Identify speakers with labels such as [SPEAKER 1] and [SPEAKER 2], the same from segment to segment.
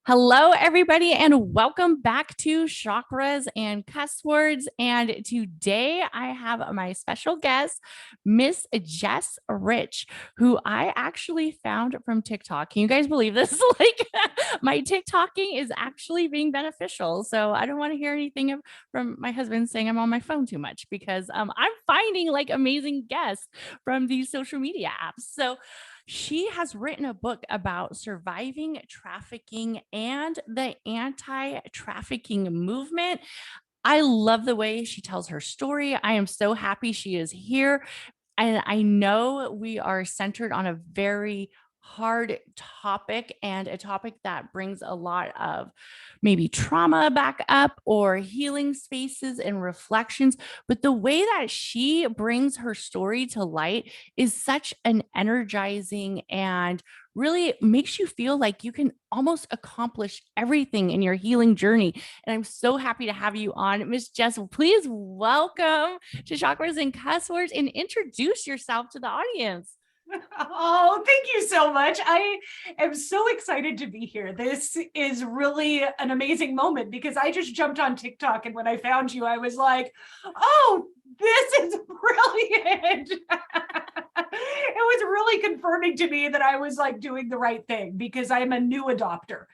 [SPEAKER 1] Hello, everybody, and welcome back to Chakras and Cusswords. And today I have my special guest, Miss Jes Rich, who I actually found from TikTok. Can you guys believe this? Like, my TikToking is actually being beneficial. So I don't want to hear anything from my husband saying I'm on my phone too much because I'm finding like amazing guests from these social media apps. So she has written a book about surviving trafficking and the anti trafficking movement. I love the way she tells her story. I am so happy she is here. And I know we are centered on a very hard topic and a topic that brings a lot of maybe trauma back up or healing spaces and reflections. But the way that she brings her story to light is such an energizing and really makes you feel like you can almost accomplish everything in your healing journey. And I'm so happy to have you on. Miss Jes, please welcome to Chakras and Cuss Words and introduce yourself to the audience.
[SPEAKER 2] Oh, thank you so much. I am so excited to be here. This is really an amazing moment because I just jumped on TikTok, and when I found you, I was like, oh, this is brilliant. It was really confirming to me that I was like doing the right thing because I'm a new adopter.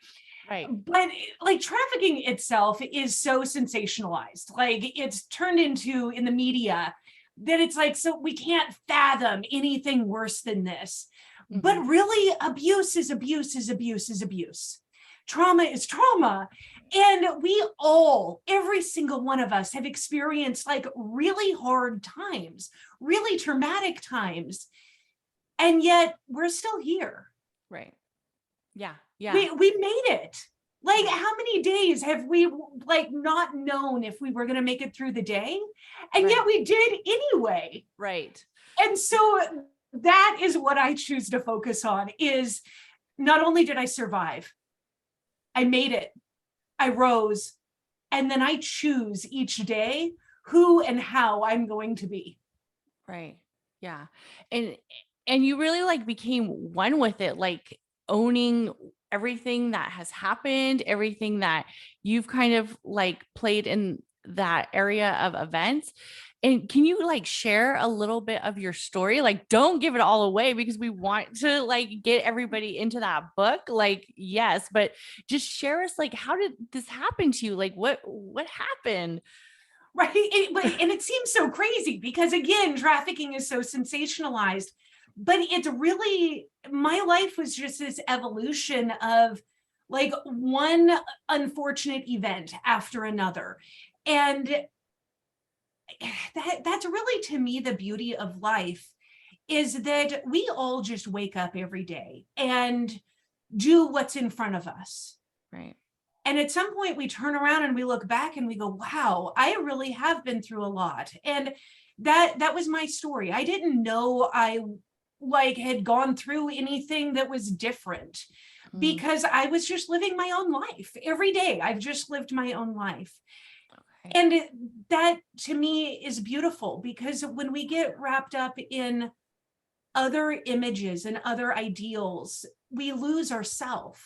[SPEAKER 1] Right.
[SPEAKER 2] But like trafficking itself is so sensationalized. Like it's turned into in the media that it's like, so we can't fathom anything worse than this. Mm-hmm. But really, abuse is abuse is abuse is abuse. Trauma is trauma. And we all, every single one of us, have experienced like really hard times, really traumatic times. And yet we're still here.
[SPEAKER 1] Right. Yeah. Yeah.
[SPEAKER 2] We made it. Like, how many days have we like not known if we were going to make it through the day? And
[SPEAKER 1] right.
[SPEAKER 2] Yet we did anyway.
[SPEAKER 1] Right.
[SPEAKER 2] And so that is what I choose to focus on is not only did I survive, I made it, I rose, and then I choose each day who and how I'm going to be.
[SPEAKER 1] Right. Yeah. And you really like became one with it, like owning everything that has happened, everything that you've kind of like played in that area of events. And can you like share a little bit of your story? Like, don't give it all away because we want to like get everybody into that book. Like, yes, but just share us like, how did this happen to you? Like, what happened?
[SPEAKER 2] Right. And it seems so crazy because again, trafficking is so sensationalized, but it's really, my life was just this evolution of like one unfortunate event after another. And that's really, to me, the beauty of life is that we all just wake up every day and do what's in front of us.
[SPEAKER 1] Right.
[SPEAKER 2] And at some point we turn around and we look back and we go, wow, I really have been through a lot. And that was my story. I didn't know I like had gone through anything that was different because I was just living my own life every day. I've just lived my own life. Okay. And that to me is beautiful because when we get wrapped up in other images and other ideals, we lose ourselves.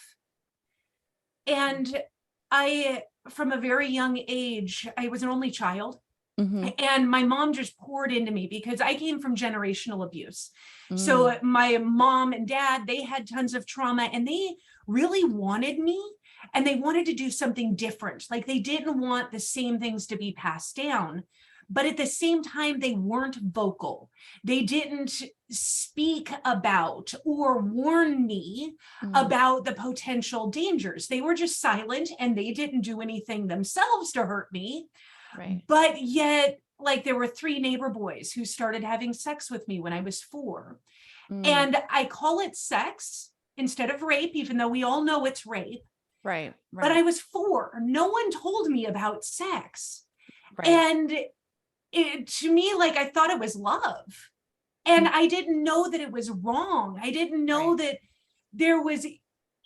[SPEAKER 2] And I, from a very young age, I was an only child. Mm-hmm. And my mom just poured into me because I came from generational abuse. So my mom and dad, they had tons of trauma and they really wanted me and they wanted to do something different. Like they didn't want the same things to be passed down. But at the same time, they weren't vocal. They didn't speak about or warn me about the potential dangers. They were just silent and they didn't do anything themselves to hurt me. Right. But yet, like there were 3 neighbor boys who started having sex with me when I was 4. And I call it sex instead of rape, even though we all know it's rape. Right. But I was 4. No one told me about sex. Right. And to me, like I thought it was love. And I didn't know that it was wrong. I didn't know that there was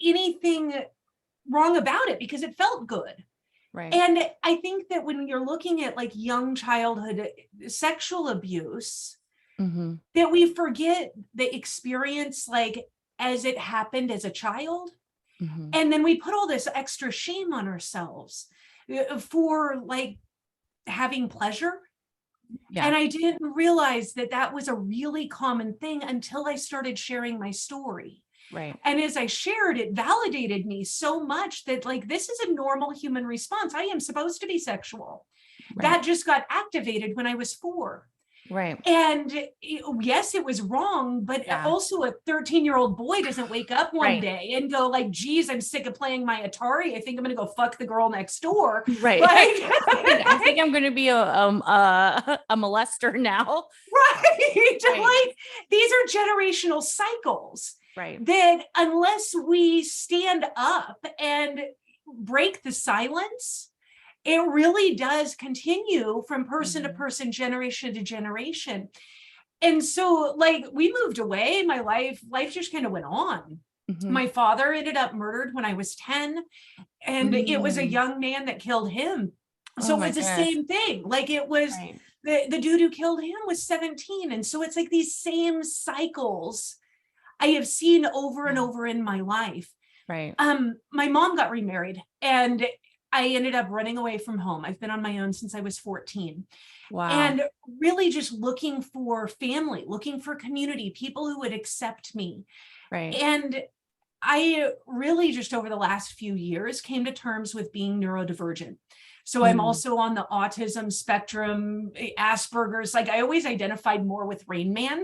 [SPEAKER 2] anything wrong about it because it felt good. Right. And I think that when you're looking at like young childhood sexual abuse, that we forget the experience like as it happened as a child
[SPEAKER 1] Mhm.
[SPEAKER 2] And then we put all this extra shame on ourselves for like having pleasure.
[SPEAKER 1] Yeah.
[SPEAKER 2] And I didn't realize that that was a really common thing until I started sharing my story.
[SPEAKER 1] Right.
[SPEAKER 2] And as I shared, it validated me so much that like, this is a normal human response. I am supposed to be sexual.
[SPEAKER 1] Right.
[SPEAKER 2] That just got activated when I was 4.
[SPEAKER 1] Right.
[SPEAKER 2] And yes, it was wrong, but also a 13-year-old boy doesn't wake up one day and go like, geez, I'm sick of playing my Atari. I think I'm going to go fuck the girl next door.
[SPEAKER 1] Right.
[SPEAKER 2] Like,
[SPEAKER 1] I think I'm going to be a molester now.
[SPEAKER 2] Right. Like, these are generational cycles.
[SPEAKER 1] Right.
[SPEAKER 2] That unless we stand up and break the silence, it really does continue from person to person, generation to generation. And so like we moved away, my life just kind of went on. My father ended up murdered when I was 10, and it was a young man that killed him. So it was the same thing. Like it was the dude who killed him was 17. And so it's like these same cycles I have seen over and over in my life.
[SPEAKER 1] Right.
[SPEAKER 2] My mom got remarried and I ended up running away from home. I've been on my own since I was 14.
[SPEAKER 1] Wow.
[SPEAKER 2] And really just looking for family, looking for community, people who would accept me.
[SPEAKER 1] Right.
[SPEAKER 2] And I really just over the last few years came to terms with being neurodivergent. So I'm also on the autism spectrum, Asperger's. Like I always identified more with Rain Man.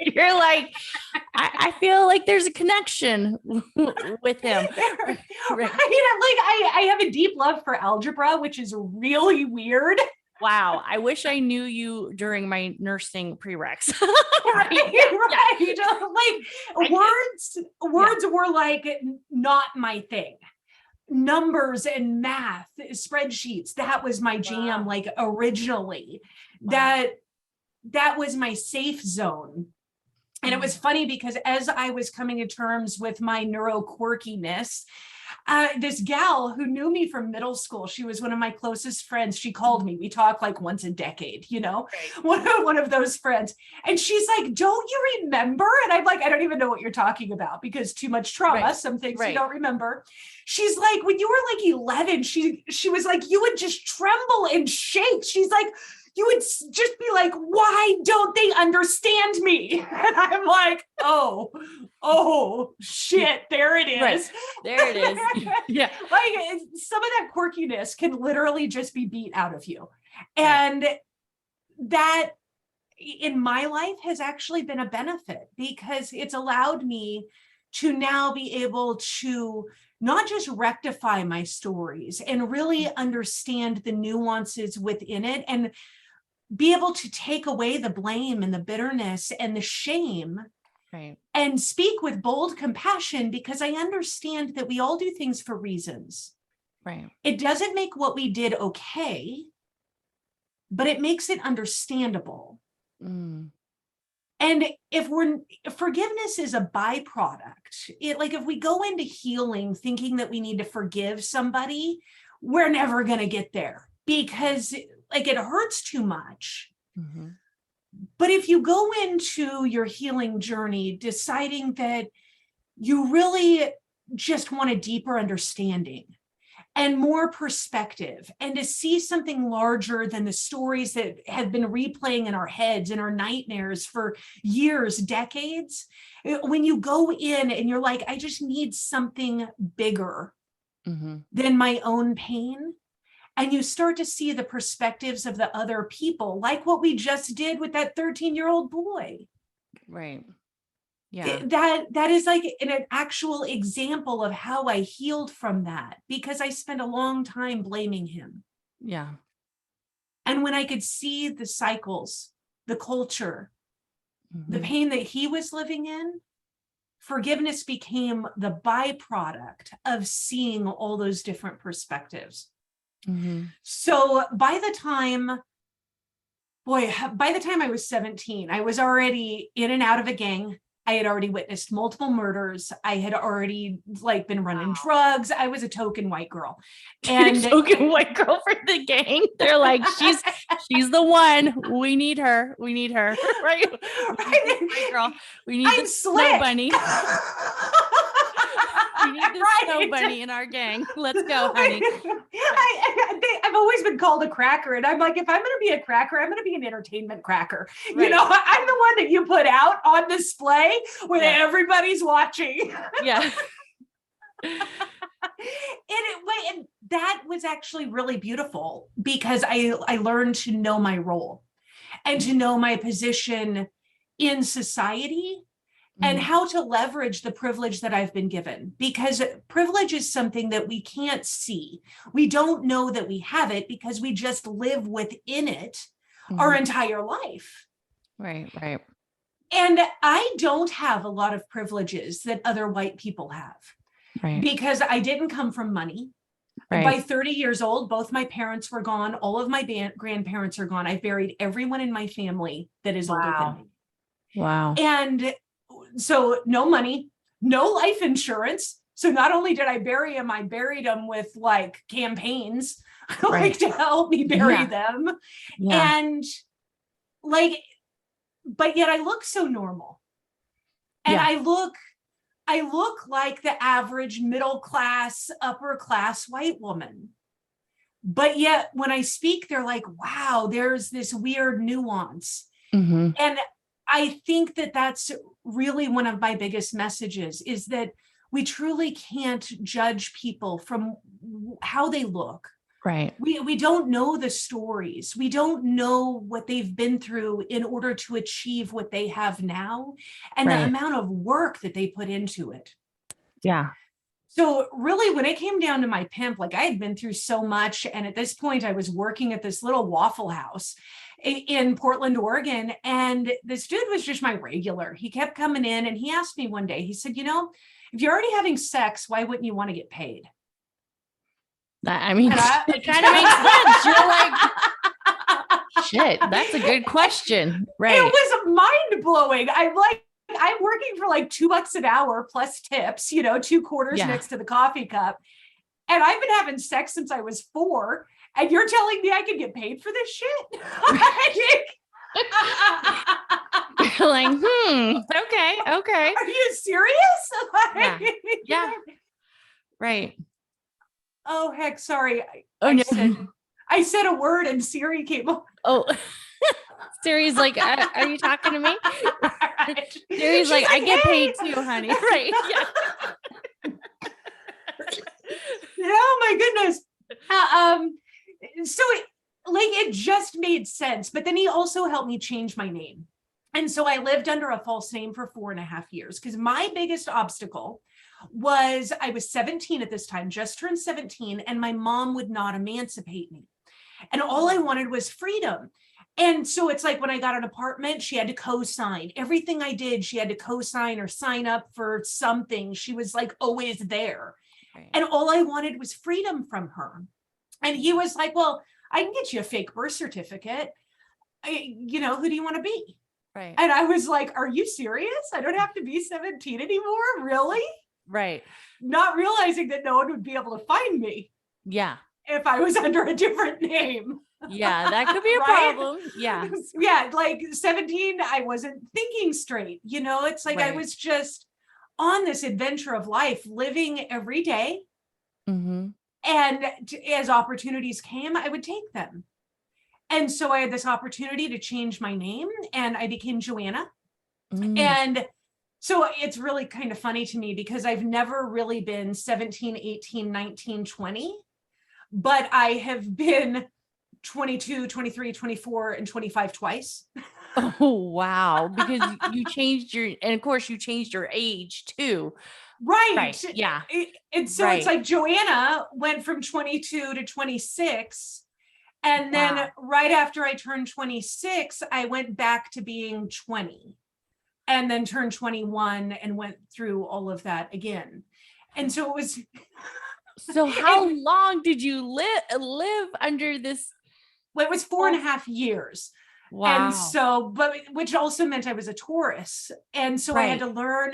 [SPEAKER 1] You're like, I feel like there's a connection with him.
[SPEAKER 2] Right. Like I have a deep love for algebra, which is really weird.
[SPEAKER 1] Wow. I wish I knew you during my nursing prereqs.
[SPEAKER 2] Right. Like words were like not my thing. Numbers and math, spreadsheets, that was my jam. Like originally. That was my safe zone. And it was funny because as I was coming to terms with my neuro quirkiness, this gal who knew me from middle school, she was one of my closest friends. She called me. We talk like once a decade, you know, one of those friends. And she's like, don't you remember? And I'm like, I don't even know what you're talking about because too much trauma. Some things you don't remember. She's like, when you were like 11, she was like, you would just tremble and shake. She's like, you would just be like, why don't they understand me? And I'm like, oh shit, there it is.
[SPEAKER 1] Right. There it is. Yeah.
[SPEAKER 2] Like some of that quirkiness can literally just be beat out of you. And that in my life has actually been a benefit because it's allowed me to now be able to not just rectify my stories and really understand the nuances within it and be able to take away the blame and the bitterness and the shame and speak with bold compassion because I understand that we all do things for reasons.
[SPEAKER 1] Right.
[SPEAKER 2] It doesn't make what we did okay, but it makes it understandable. And if forgiveness is a byproduct, if we go into healing thinking that we need to forgive somebody, we're never going to get there because it hurts too much. But if you go into your healing journey deciding that you really just want a deeper understanding and more perspective and to see something larger than the stories that have been replaying in our heads and our nightmares for years, decades, when you go in and you're like, I just need something bigger than my own pain. And you start to see the perspectives of the other people, like what we just did with that 13-year-old boy.
[SPEAKER 1] Right. Yeah.
[SPEAKER 2] That is like an actual example of how I healed from that because I spent a long time blaming him.
[SPEAKER 1] Yeah.
[SPEAKER 2] And when I could see the cycles, the culture, the pain that he was living in, forgiveness became the byproduct of seeing all those different perspectives. So by the time I was 17, I was already in and out of a gang. I had already witnessed multiple murders. I had already been running drugs. I was a token white girl. And
[SPEAKER 1] token white girl for the gang. They're like, she's the one. We need her. Right? White girl. We need the snow bunny. We need this snow bunny in our gang. Let's go, honey.
[SPEAKER 2] I've always been called a cracker. And I'm like, if I'm going to be a cracker, I'm going to be an entertainment cracker.
[SPEAKER 1] Right.
[SPEAKER 2] You know, I'm the one that you put out on display when everybody's watching.
[SPEAKER 1] Yeah.
[SPEAKER 2] And that was actually really beautiful because I learned to know my role and to know my position in society and how to leverage the privilege that I've been given, because privilege is something that we can't see. We don't know that we have it because we just live within it our entire life.
[SPEAKER 1] Right, right.
[SPEAKER 2] And I don't have a lot of privileges that other white people have. Right. Because I didn't come from money. Right. By 30 years old, both my parents were gone. All of my grandparents are gone. I buried everyone in my family that is older than me. Wow. And so no money, no life insurance. So not only did I bury them, I buried them with like campaigns like to help me bury them. Yeah. And like, but yet I look so normal. And I look like the average middle class, upper class white woman. But yet when I speak, they're like, wow, there's this weird nuance. And I think that that's really one of my biggest messages, is that we truly can't judge people from how they look. Right. We don't know the stories. We don't know what they've been through in order to achieve what they have now, and the amount of work that they put into it. Yeah. So really, when it came down to my pimp, like I had been through so much. And at this point, I was working at this little Waffle House in Portland, Oregon. And this dude was just my regular. He kept coming in and he asked me one day, he said, you know, if you're already having sex, why wouldn't you want to get paid?
[SPEAKER 1] I mean, it kind of makes sense. You're like, shit, that's a good question. Right.
[SPEAKER 2] It was mind blowing. I'm working for like $2 an hour plus tips, you know, 2 quarters next to the coffee cup. And I've been having sex since I was 4. And you're telling me I can get paid for this shit?
[SPEAKER 1] You're like, okay.
[SPEAKER 2] Are you serious?
[SPEAKER 1] Yeah. Right.
[SPEAKER 2] Oh, heck, sorry. I said a word and Siri came up.
[SPEAKER 1] Oh, Siri's like, are you talking to me? Siri's like, I get paid too, honey. Right. Yeah.
[SPEAKER 2] Oh my goodness. So it just made sense. But then he also helped me change my name. And so I lived under a false name for 4.5 years, because my biggest obstacle was I was 17 at this time, just turned 17, and my mom would not emancipate me. And all I wanted was freedom. And so it's like when I got an apartment, she had to co-sign. Everything I did, she had to co-sign or sign up for something. She was like always there. Right. And all I wanted was freedom from her. And he was like, well, I can get you a fake birth certificate. You know, who do you want to be? Right. And I was like, are you serious? I don't have to be 17 anymore? Really?
[SPEAKER 1] Right.
[SPEAKER 2] Not realizing that no one would be able to find me.
[SPEAKER 1] Yeah.
[SPEAKER 2] If I was under a different name.
[SPEAKER 1] Yeah, that could be a problem. Yeah.
[SPEAKER 2] Yeah, like 17, I wasn't thinking straight. You know, it's like I was just on this adventure of life, living every day. And as opportunities came, I would take them. And so I had this opportunity to change my name, and I became Joanna. And so it's really kind of funny to me because I've never really been 17, 18, 19, 20, but I have been 22, 23, 24, and 25 twice.
[SPEAKER 1] Oh, wow. Because you changed and of course you changed your age too.
[SPEAKER 2] Right.
[SPEAKER 1] Yeah.
[SPEAKER 2] And so it's like Joanna went from 22 to 26. And then right after I turned 26, I went back to being 20, and then turned 21 and went through all of that again. And so it was.
[SPEAKER 1] So how long did you live under this?
[SPEAKER 2] Well, it was 4.5 years. Wow. And so, but which also meant I was a Taurus. And so I had to learn.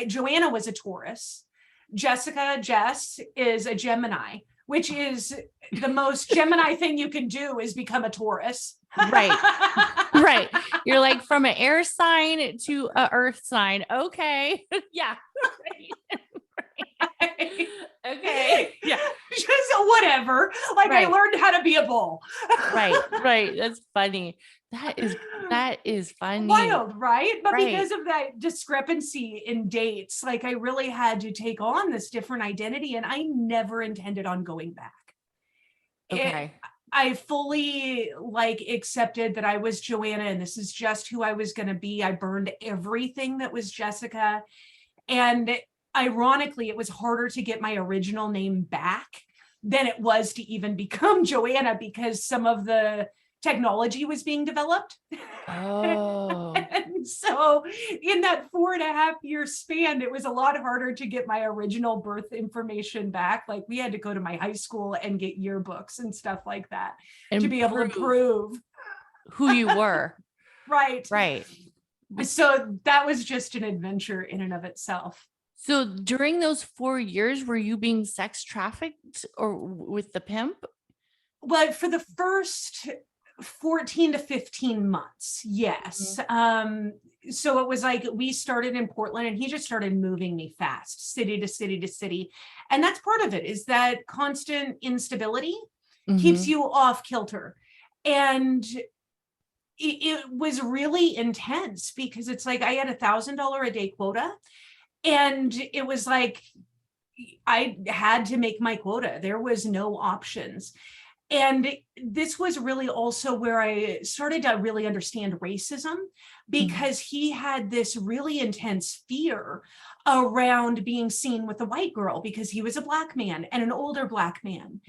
[SPEAKER 2] Joanna was a Taurus. Jess is a Gemini, which is the most Gemini thing you can do is become a Taurus. Right.
[SPEAKER 1] You're like from an air sign to an earth sign. Okay. Yeah. Okay. Yeah.
[SPEAKER 2] Just whatever. Like I
[SPEAKER 1] Right.
[SPEAKER 2] learned how to be a bull.
[SPEAKER 1] Right. That's funny. That is funny.
[SPEAKER 2] Wild, right? But
[SPEAKER 1] Right.
[SPEAKER 2] because of that discrepancy in dates, like I really had to take on this different identity, and I never intended on going back.
[SPEAKER 1] Okay.
[SPEAKER 2] I fully like accepted that I was Joanna and this is just who I was going to be. I burned everything that was Jessica. And ironically, it was harder to get my original name back than it was to even become Joanna because some of the technology was being developed.
[SPEAKER 1] Oh.
[SPEAKER 2] And so in that 4.5-year span, it was a lot harder to get my original birth information back. Like we had to go to my high school and get yearbooks and stuff like that to be able to prove
[SPEAKER 1] who you were.
[SPEAKER 2] Right.
[SPEAKER 1] Right.
[SPEAKER 2] So that was just an adventure in and of itself.
[SPEAKER 1] So during those 4 years, were you being sex trafficked or with the pimp?
[SPEAKER 2] Well, for the first 14 to 15 months, yes. So it was like we started in Portland and he just started moving me fast, city to city to city. And that's part of it, is that constant instability keeps you off kilter. And it was really intense because it's like I had $1,000 a day quota. And it was like I had to make my quota. There was no options. And this was really also where I started to really understand racism, because he had this really intense fear around being seen with a white girl because he was a Black man and an older Black man.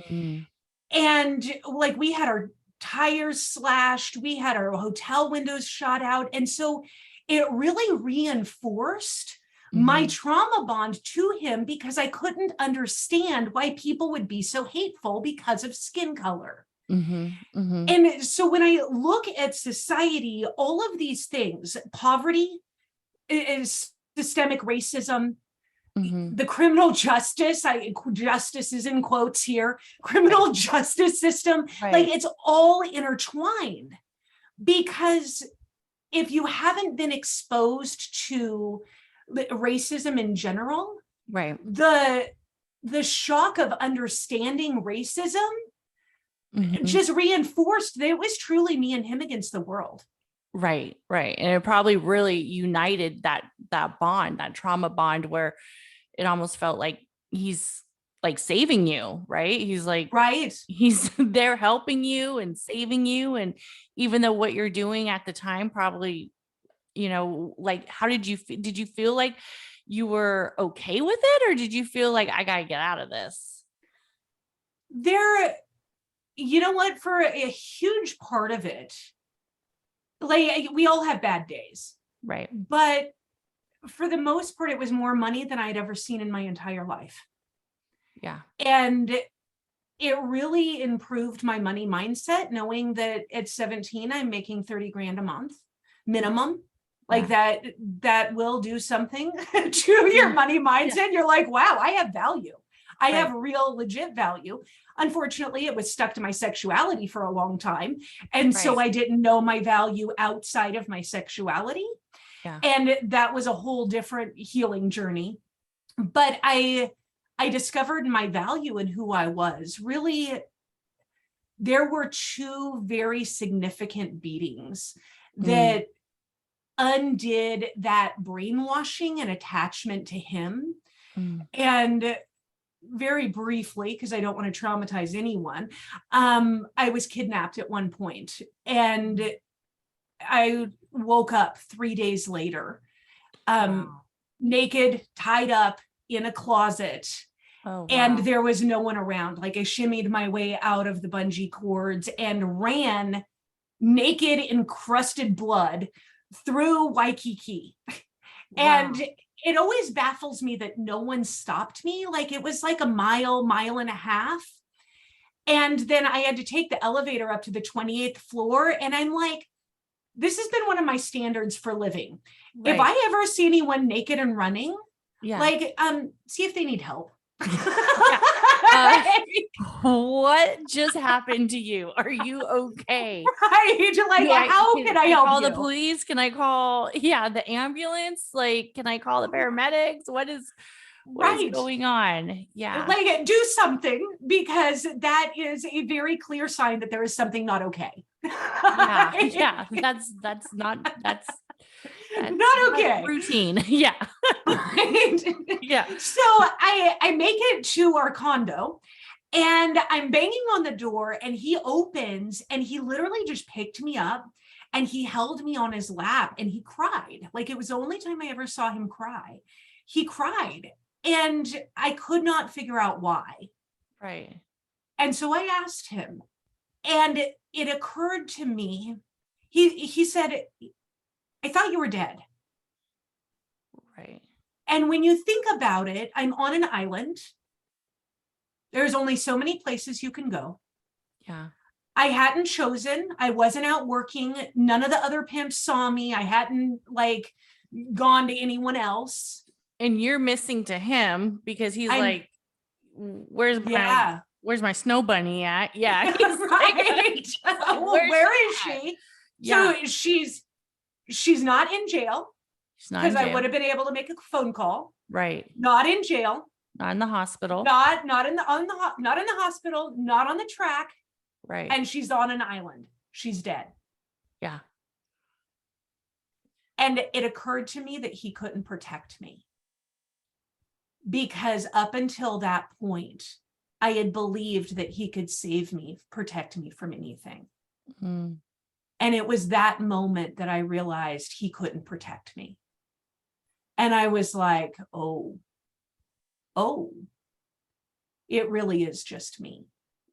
[SPEAKER 2] And like we had our tires slashed, we had our hotel windows shot out. And so it really reinforced my trauma bond to him because I couldn't understand why people would be so hateful because of skin color. And so when I look at society, all of these things, poverty, is systemic racism, the criminal justice, justice is in quotes here, criminal justice system, like it's all intertwined. Because if you haven't been exposed to racism in general, the shock of understanding racism just reinforced that it was truly me and him against the world.
[SPEAKER 1] Right. And it probably really united that bond, that trauma bond, where it almost felt like he's like saving you, right? He's like, he's there helping you and saving you. And even though what you're doing at the time probably, you know, like, how did you feel like you were okay with it? Or did you feel like I got to get out of this?
[SPEAKER 2] You know what, for a huge part of it, like we all have bad days.
[SPEAKER 1] Right.
[SPEAKER 2] But for the most part, it was more money than I'd ever seen in my entire life.
[SPEAKER 1] Yeah.
[SPEAKER 2] And it really improved my money mindset, knowing that at 17, I'm making 30 grand a month minimum. Like that will do something to your money mindset. You're like, wow, I have value. I have real legit value. Unfortunately, it was stuck to my sexuality for a long time. And so I didn't know my value outside of my sexuality. And that was a whole different healing journey. But I discovered my value in who I was. Really, there were 2 very significant beatings that undid that brainwashing and attachment to him. And very briefly, because I don't want to traumatize anyone, I was kidnapped at one point, and I woke up 3 days later, naked, tied up in a closet. And there was no one around. Like I shimmied my way out of the bungee cords and ran naked, encrusted blood through Waikiki. And it always baffles me that no one stopped me. Like it was like a mile and a half. And then I had to take the elevator up to the 28th floor. And I'm like, this has been one of my standards for living. If I ever see anyone naked and running, like, see if they need help.
[SPEAKER 1] What just happened to you? Are you okay?
[SPEAKER 2] Like, how can I help
[SPEAKER 1] call
[SPEAKER 2] you?
[SPEAKER 1] The police? Can I call the ambulance? Like, can I call the paramedics? What is
[SPEAKER 2] Right.
[SPEAKER 1] going on? Yeah.
[SPEAKER 2] Like, do something, because that is a very clear sign that there is something not okay.
[SPEAKER 1] Yeah. Yeah. That's not
[SPEAKER 2] Not okay.
[SPEAKER 1] routine. Yeah.
[SPEAKER 2] Right.
[SPEAKER 1] Yeah.
[SPEAKER 2] So I make it to our condo, and I'm banging on the door, and he opens, and he literally just picked me up and he held me on his lap and he cried. Like, it was the only time I ever saw him cry. He cried, and I could not figure out why.
[SPEAKER 1] Right.
[SPEAKER 2] And so I asked him, and it occurred to me, he said, I thought you were dead.
[SPEAKER 1] Right.
[SPEAKER 2] And when you think about it, I'm on an island. There's only so many places you can go.
[SPEAKER 1] Yeah.
[SPEAKER 2] I hadn't chosen. I wasn't out working. None of the other pimps saw me. I hadn't like gone to anyone else.
[SPEAKER 1] And you're missing to him because he's like, where's my snow bunny at? Yeah. He's
[SPEAKER 2] right. Well, where is she?
[SPEAKER 1] Yeah.
[SPEAKER 2] So she's not in jail.
[SPEAKER 1] She's not in
[SPEAKER 2] because
[SPEAKER 1] jail.
[SPEAKER 2] I would have been able to make a phone call.
[SPEAKER 1] Right.
[SPEAKER 2] Not in jail.
[SPEAKER 1] Not in the hospital.
[SPEAKER 2] Not in the hospital. Not on the track.
[SPEAKER 1] Right.
[SPEAKER 2] And she's on an island. She's dead.
[SPEAKER 1] Yeah.
[SPEAKER 2] And it occurred to me that he couldn't protect me, because up until that point, I had believed that he could save me, protect me from anything.
[SPEAKER 1] Mm.
[SPEAKER 2] And it was that moment that I realized he couldn't protect me. And I was like, oh, it really is just me.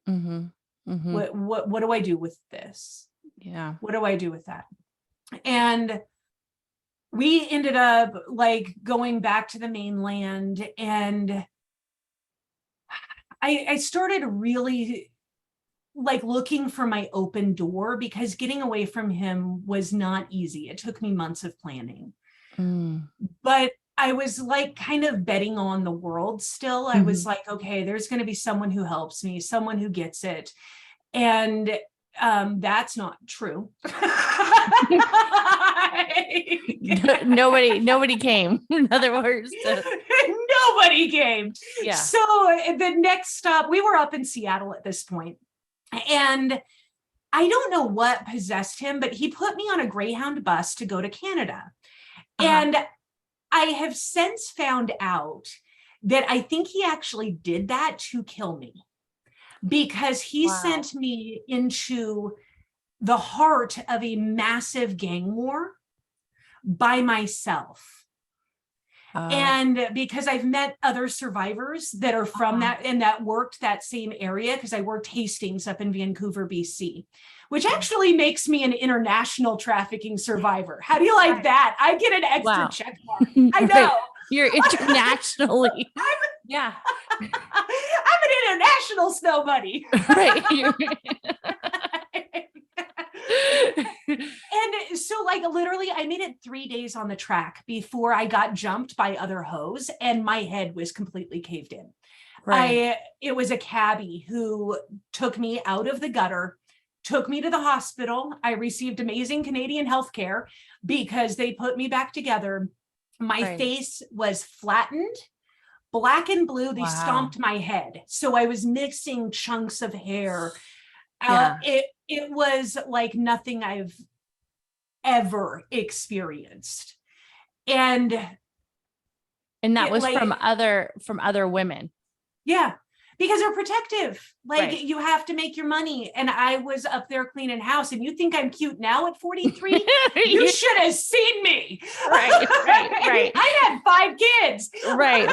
[SPEAKER 1] Mm-hmm. Mm-hmm.
[SPEAKER 2] What do I do with this?
[SPEAKER 1] Yeah.
[SPEAKER 2] What do I do with that? And we ended up like going back to the mainland, and I started really like looking for my open door, because getting away from him was not easy. It took me months of planning. But I was like kind of betting on the world still. I was like, okay, there's going to be someone who helps me, someone who gets it. And that's not true.
[SPEAKER 1] Nobody came. In other words,
[SPEAKER 2] nobody came.
[SPEAKER 1] Yeah.
[SPEAKER 2] So the next stop, we were up in Seattle at this point, and I don't know what possessed him, but he put me on a Greyhound bus to go to Canada. And I have since found out that I think he actually did that to kill me, because he sent me into the heart of a massive gang war by myself. And because I've met other survivors that are from that and that worked that same area, because I worked Hastings up in Vancouver, BC, which actually makes me an international trafficking survivor. How do you like that? I get an extra check mark. I know.
[SPEAKER 1] Right. You're internationally. Yeah.
[SPEAKER 2] I'm an international snow bunny.
[SPEAKER 1] Right.
[SPEAKER 2] And so like literally I made it 3 days on the track before I got jumped by other hoes, and my head was completely caved in. Right. It was a cabbie who took me out of the gutter, took me to the hospital. I received amazing Canadian healthcare because they put me back together. My face was flattened, black and blue. They stomped my head. So I was missing chunks of hair. It was like nothing I've ever experienced. And
[SPEAKER 1] that was like, from other women. Yeah.
[SPEAKER 2] Because they're protective. Like you have to make your money. And I was up there cleaning house, and you think I'm cute now at 43? You should have seen me. Right. I had 5 kids.
[SPEAKER 1] Right.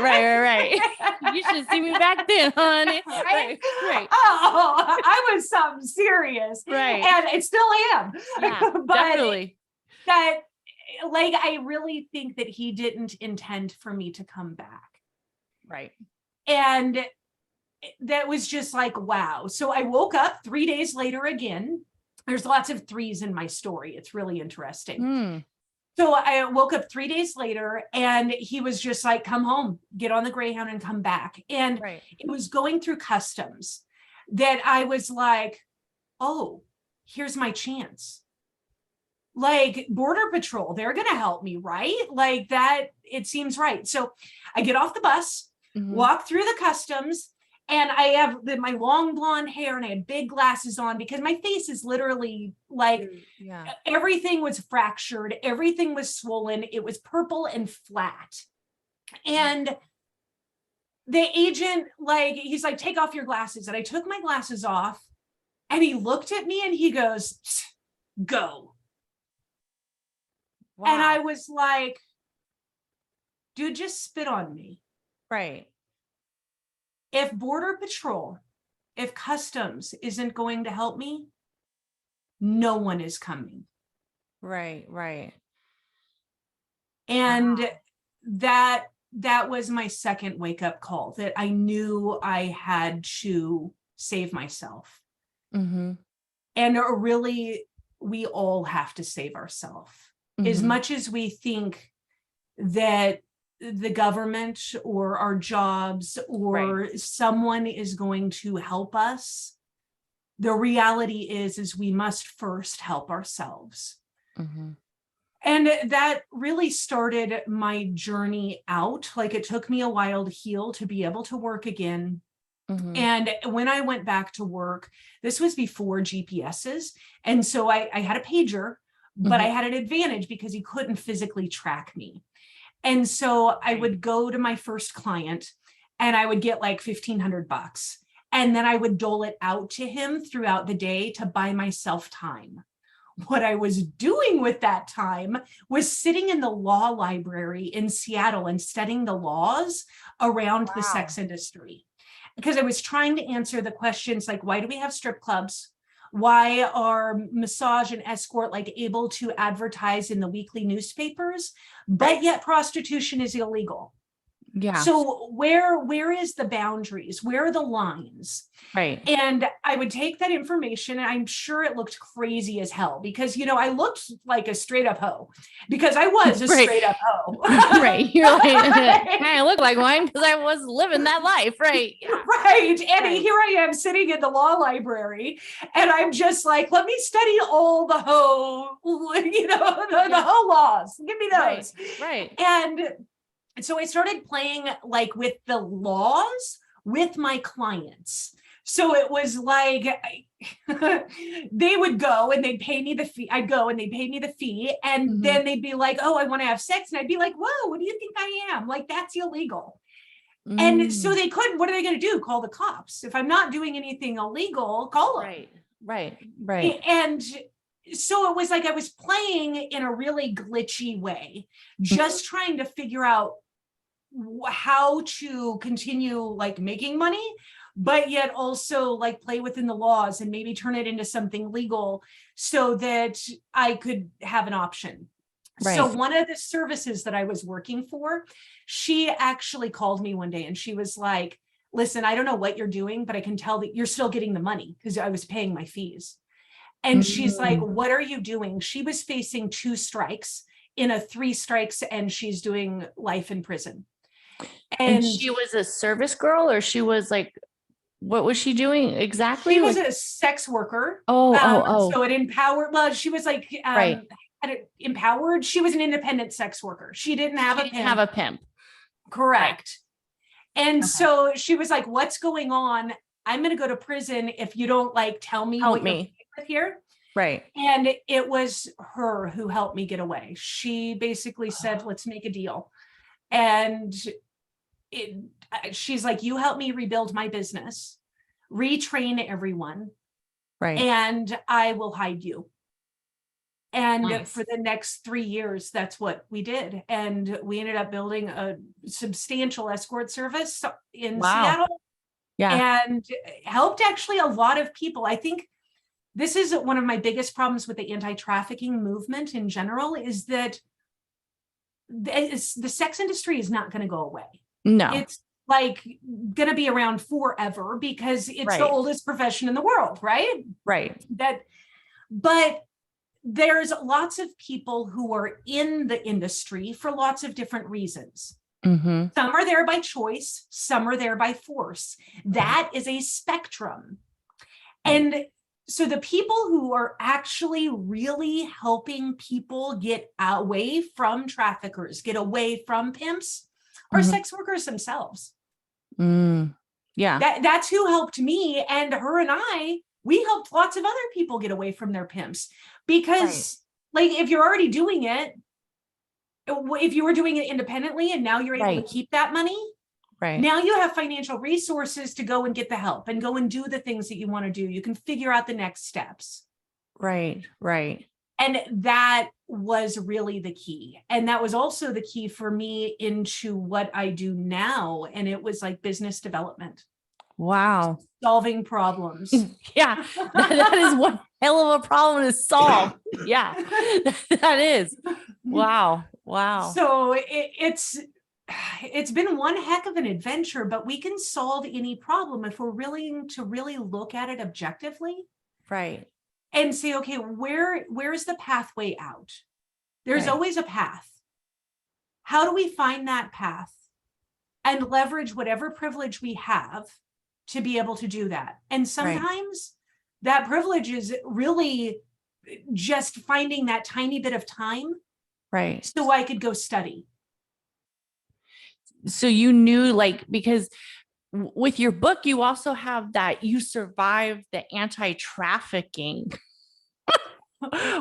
[SPEAKER 1] You should have seen me back then, honey. Right.
[SPEAKER 2] Oh, I was something serious.
[SPEAKER 1] Right.
[SPEAKER 2] And I still am.
[SPEAKER 1] Yeah,
[SPEAKER 2] but
[SPEAKER 1] definitely.
[SPEAKER 2] That, like, I really think that he didn't intend for me to come back.
[SPEAKER 1] Right. And
[SPEAKER 2] that was just like, wow. So I woke up 3 days later again. There's lots of threes in my story. It's really interesting. So I woke up 3 days later, and he was just like, come home, get on the Greyhound and come back. And it was going through customs that I was like, oh, here's my chance. Like Border Patrol, they're going to help me, right? Like that, it seems right. So I get off the bus. walk through the customs, and I have my long blonde hair and I had big glasses on because my face is literally like, everything was fractured. Everything was swollen. It was purple and flat. And the agent, like, he's like, take off your glasses. And I took my glasses off and he looked at me and he goes, go. Wow. And I was like, dude, just spit on me.
[SPEAKER 1] Right.
[SPEAKER 2] If Border Patrol, if Customs isn't going to help me, no one is coming.
[SPEAKER 1] Right, right.
[SPEAKER 2] And that was my second wake-up call, that I knew I had to save myself. And really, we all have to save ourselves. As much as we think that the government or our jobs or someone is going to help us, the reality is we must first help ourselves. And that really started my journey out. Like, it took me a while to heal, to be able to work again. And when I went back to work, this was before GPSs. And so I had a pager, but I had an advantage because he couldn't physically track me. And so I would go to my first client and I would get like $1,500. And then I would dole it out to him throughout the day to buy myself time. What I was doing with that time was sitting in the law library in Seattle and studying the laws around the sex industry. Because I was trying to answer the questions like, why do we have strip clubs? Why are massage and escort like able to advertise in the weekly newspapers, but yet prostitution is illegal? So where is the boundaries? Where are the lines? And I would take that information, and I'm sure it looked crazy as hell because, you know, I looked like a straight up hoe because I was a straight up hoe.
[SPEAKER 1] You're like, I look like one because I was living that life.
[SPEAKER 2] And here I am sitting in the law library and I'm just like, let me study all the hoe, you know, the hoe laws. Give me those. And so I started playing like with the laws with my clients. So it was like, they would go and they'd pay me the fee. I'd go and they'd pay me the fee. And then they'd be like, oh, I want to have sex. And I'd be like, whoa, what do you think I am? Like, that's illegal. And so they couldn't, what are they going to do? Call the cops. If I'm not doing anything illegal, call them. And so it was like I was playing in a really glitchy way, just trying to figure out how to continue like making money, but yet also like play within the laws and maybe turn it into something legal so that I could have an option. So one of the services that I was working for, she actually called me one day and she was like, listen, I don't know what you're doing, but I can tell that you're still getting the money because I was paying my fees. And she's like, what are you doing? She was facing 2 strikes in a 3 strikes and she's doing life in prison.
[SPEAKER 1] And she was a service girl, or she was like, what was she doing exactly?
[SPEAKER 2] She was a sex worker. So it empowered, well, she was like, empowered. She was an independent sex worker. She didn't have a pimp. Correct. And so she was like, what's going on? I'm going to go to prison if you don't like tell me what you're with here. And it was her who helped me get away. She basically said, let's make a deal. And she's like, you help me rebuild my business, retrain everyone, and I will hide you. And for the next 3 years, that's what we did. And we ended up building a substantial escort service in Seattle. And helped actually a lot of people. I think this is one of my biggest problems with the anti-trafficking movement in general, is that the sex industry is not going to go away. No, it's like going to be around forever because it's the oldest profession in the world, but there's lots of people who are in the industry for lots of different reasons. Some are there by choice, some are there by force. That is a spectrum. And so the people who are actually really helping people get away from traffickers, get away from pimps, are sex workers themselves.
[SPEAKER 1] Yeah.
[SPEAKER 2] That's who helped me. And her and we helped lots of other people get away from their pimps because like, if you're already doing it, if you were doing it independently and now you're able to keep that money, now you have financial resources to go and get the help and go and do the things that you want to do. You can figure out the next steps.
[SPEAKER 1] Right.
[SPEAKER 2] And that was really the key. And that was also the key for me into what I do now. And it was like business development.
[SPEAKER 1] Wow.
[SPEAKER 2] Solving problems.
[SPEAKER 1] Yeah. That is one hell of a problem to solve. Yeah. That is. Wow.
[SPEAKER 2] So it's been one heck of an adventure, but we can solve any problem if we're willing to really look at it objectively.
[SPEAKER 1] Right.
[SPEAKER 2] And say, okay, where's the pathway out? There's always a path. How do we find that path and leverage whatever privilege we have to be able to do that? And sometimes that privilege is really just finding that tiny bit of time.
[SPEAKER 1] Right.
[SPEAKER 2] So I could go study.
[SPEAKER 1] So you knew, like, because with your book, you also have that you survived the anti-trafficking,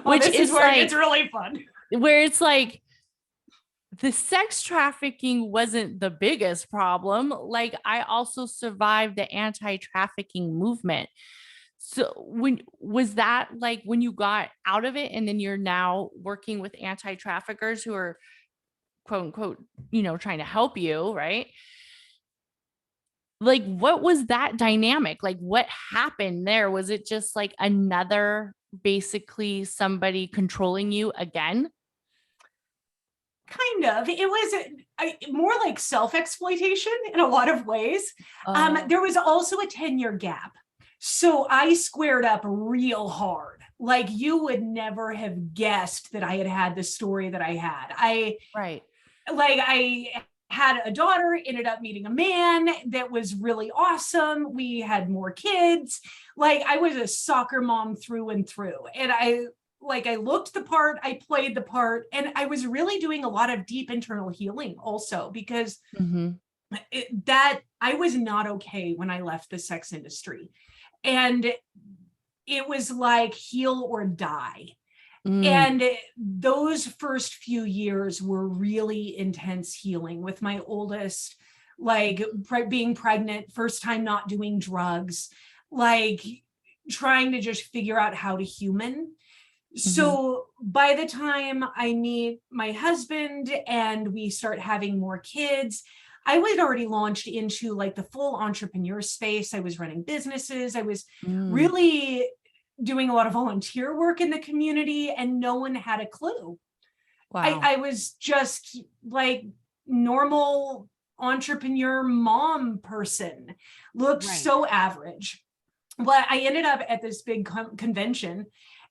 [SPEAKER 2] which is where like, it's really fun.
[SPEAKER 1] Where it's like the sex trafficking wasn't the biggest problem. Like, I also survived the anti-trafficking movement. So when was that, like, when you got out of it and then you're now working with anti-traffickers who are quote unquote, trying to help you, right? Like, what was that dynamic? Like, what happened there? Was it just like another, basically somebody controlling you again?
[SPEAKER 2] Kind of. It was more like self-exploitation in a lot of ways. There was also a 10-year gap. So I squared up real hard. Like, you would never have guessed that I had the story that I had. I had a daughter, ended up meeting a man that was really awesome. We had more kids. Like, I was a soccer mom through and through. And I looked the part, I played the part, and I was really doing a lot of deep internal healing also, because that I was not okay when I left the sex industry. And it was like heal or die. And those first few years were really intense healing with my oldest, like being pregnant, first time not doing drugs, like trying to just figure out how to human. So by the time I meet my husband and we start having more kids, I was already launched into like the full entrepreneur space. I was running businesses. I was really doing a lot of volunteer work in the community, and no one had a clue. Wow. I was just like normal entrepreneur mom person, looked so average. But I ended up at this big convention,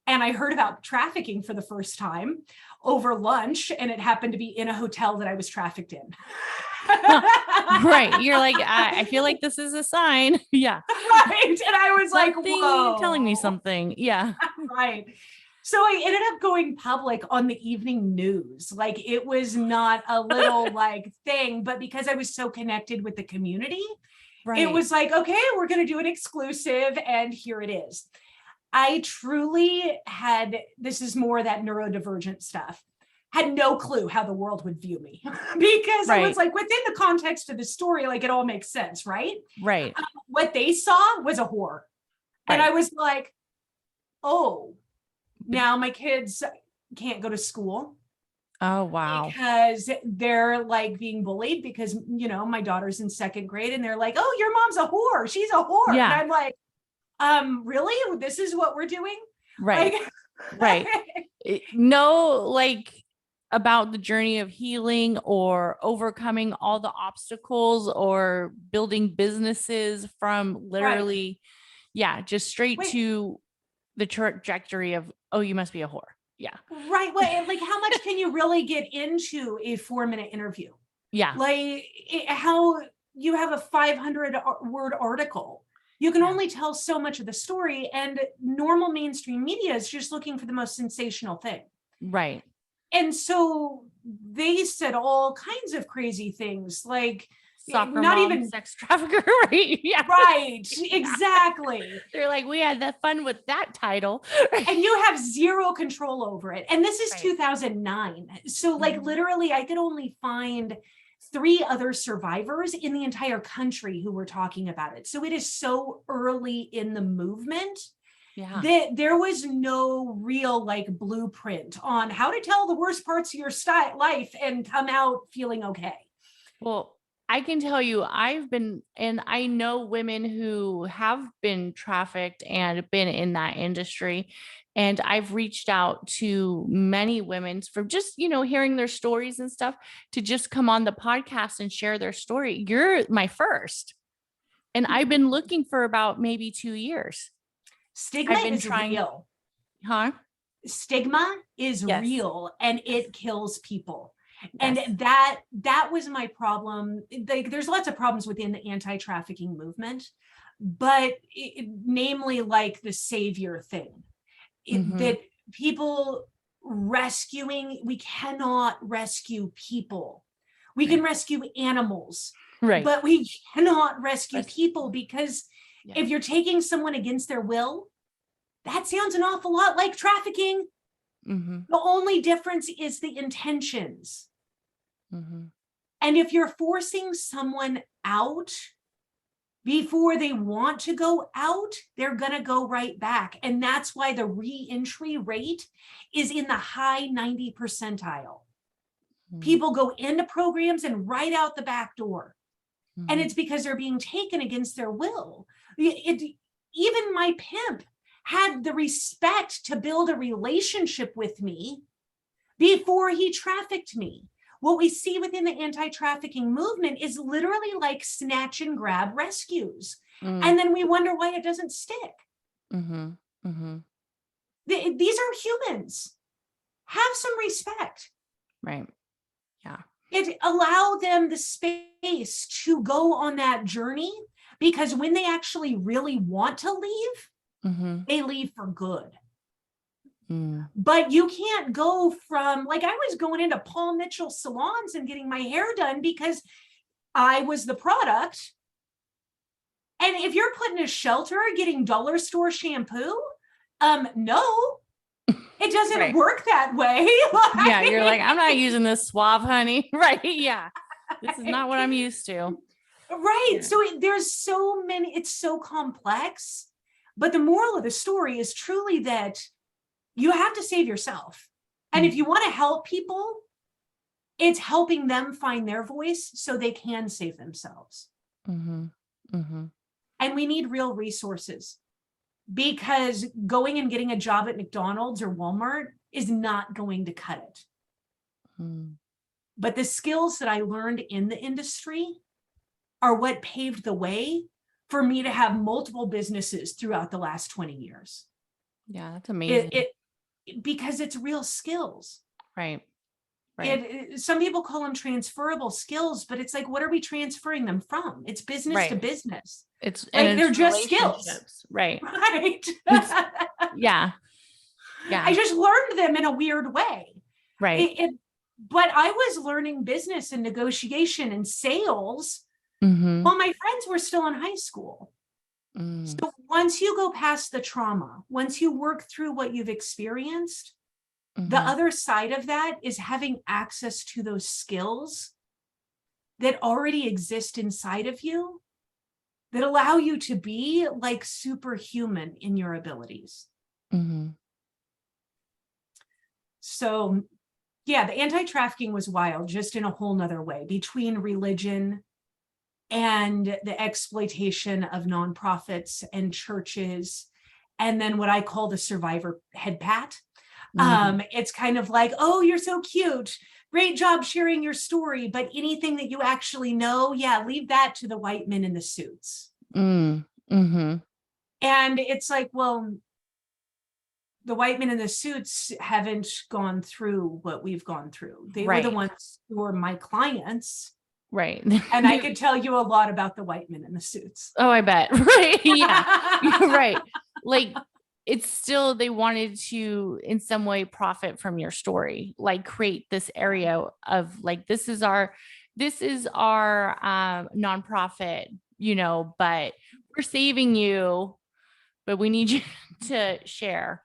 [SPEAKER 2] and I heard about trafficking for the first time over lunch, and it happened to be in a hotel that I was trafficked in.
[SPEAKER 1] Right. You're like, I feel like this is a sign. Yeah.
[SPEAKER 2] Right. And I was like, whoa.
[SPEAKER 1] Telling me something. Yeah.
[SPEAKER 2] Right. So I ended up going public on the evening news. Like, it was not a little like thing, but because I was so connected with the community, it was like, okay, we're going to do an exclusive, and here it is. I truly this is more that neurodivergent stuff, had no clue how the world would view me because I was like, within the context of the story, like, it all makes sense, right?
[SPEAKER 1] Right.
[SPEAKER 2] What they saw was a whore. And I was like, oh, now my kids can't go to school.
[SPEAKER 1] Oh, wow.
[SPEAKER 2] Because they're like being bullied because, my daughter's in second grade and they're like, oh, your mom's a whore. She's a whore. Yeah. And I'm like, really? This is what we're doing?
[SPEAKER 1] Right. Right. No, like, about the journey of healing or overcoming all the obstacles or building businesses from literally, just straight to the trajectory of, oh, you must be a whore. Yeah.
[SPEAKER 2] Right. Well, and like, how much can you really get into a 4-minute interview?
[SPEAKER 1] Yeah.
[SPEAKER 2] Like, how you have a 500-word article. You can only tell so much of the story, and normal mainstream media is just looking for the most sensational thing.
[SPEAKER 1] Right.
[SPEAKER 2] And so they said all kinds of crazy things, like
[SPEAKER 1] soccer
[SPEAKER 2] not
[SPEAKER 1] mom,
[SPEAKER 2] even
[SPEAKER 1] sex trafficker, right? Yeah.
[SPEAKER 2] right.
[SPEAKER 1] Yeah.
[SPEAKER 2] Exactly.
[SPEAKER 1] They're like, we had the fun with that title.
[SPEAKER 2] And you have zero control over it. And this is
[SPEAKER 1] Right.
[SPEAKER 2] 2009. So like literally I could only find 3 other survivors in the entire country who were talking about it. So it is so early in the movement
[SPEAKER 1] Yeah.
[SPEAKER 2] that there was no real like blueprint on how to tell the worst parts of your life and come out feeling okay.
[SPEAKER 1] Well, I can tell you, and I know women who have been trafficked and been in that industry. And I've reached out to many women from just, hearing their stories and stuff to just come on the podcast and share their story. You're my first. And I've been looking for about maybe 2 years.
[SPEAKER 2] Stigma
[SPEAKER 1] I've been
[SPEAKER 2] is
[SPEAKER 1] trying,
[SPEAKER 2] real.
[SPEAKER 1] huh?
[SPEAKER 2] Stigma is
[SPEAKER 1] Yes.
[SPEAKER 2] real and it kills people.
[SPEAKER 1] Yes.
[SPEAKER 2] And that was my problem. Like, there's lots of problems within the anti-trafficking movement, but namely like the savior thing, that people rescuing, we cannot rescue people. We can rescue animals,
[SPEAKER 1] Right.
[SPEAKER 2] but we cannot rescue people, because if you're taking someone against their will, that sounds an awful lot like trafficking. The only difference is the intentions. And if you're forcing someone out before they want to go out, they're going to go right back. And that's why the re-entry rate is in the high 90 percentile. People go into programs and right out the back door. And it's because they're being taken against their will. Even my pimp had the respect to build a relationship with me before he trafficked me. What we see within the anti-trafficking movement is literally like snatch and grab rescues. And then we wonder why it doesn't stick. These are humans. Have some respect.
[SPEAKER 1] Right. Yeah.
[SPEAKER 2] It allow them the space to go on that journey, because when they actually really want to leave, they leave for good. But you can't go from, like, I was going into Paul Mitchell salons and getting my hair done because I was the product. And if you're put in a shelter getting dollar store shampoo, no, it doesn't work that way.
[SPEAKER 1] Yeah, you're like, I'm not using this Suave honey. Right. Yeah. This is not what I'm used to.
[SPEAKER 2] Right. Yeah. So there's so many, it's so complex. But the moral of the story is truly that you have to save yourself. And if you want to help people, it's helping them find their voice so they can save themselves. And we need real resources, because going and getting a job at McDonald's or Walmart is not going to cut it. But the skills that I learned in the industry are what paved the way for me to have multiple businesses throughout the last 20 years.
[SPEAKER 1] Yeah, that's amazing.
[SPEAKER 2] Because it's real skills.
[SPEAKER 1] Right.
[SPEAKER 2] Some people call them transferable skills, but it's like, what are we transferring them from? It's business to business.
[SPEAKER 1] It's
[SPEAKER 2] like, they're just skills.
[SPEAKER 1] Right.
[SPEAKER 2] Right.
[SPEAKER 1] Yeah.
[SPEAKER 2] I just learned them in a weird way.
[SPEAKER 1] Right.
[SPEAKER 2] But I was learning business and negotiation and sales while my friends were still in high school. So once you go past the trauma, once you work through what you've experienced, the other side of that is having access to those skills that already exist inside of you that allow you to be like superhuman in your abilities. So yeah, the anti-trafficking was wild, just in a whole nother way, between religion and the exploitation of nonprofits and churches, and then what I call the survivor head pat. It's kind of like, oh, you're so cute, great job sharing your story, but anything that you actually know, leave that to the white men in the suits. And it's like, well, the white men in the suits haven't gone through what we've gone through. They were the ones who were my clients.
[SPEAKER 1] Right.
[SPEAKER 2] And I could tell you a lot about the white men in the suits.
[SPEAKER 1] Oh, I bet. Right. Yeah. You're right. Like, it's still, they wanted to in some way profit from your story, like create this area of like, this is our, this is our nonprofit, but we're saving you, but we need you to share.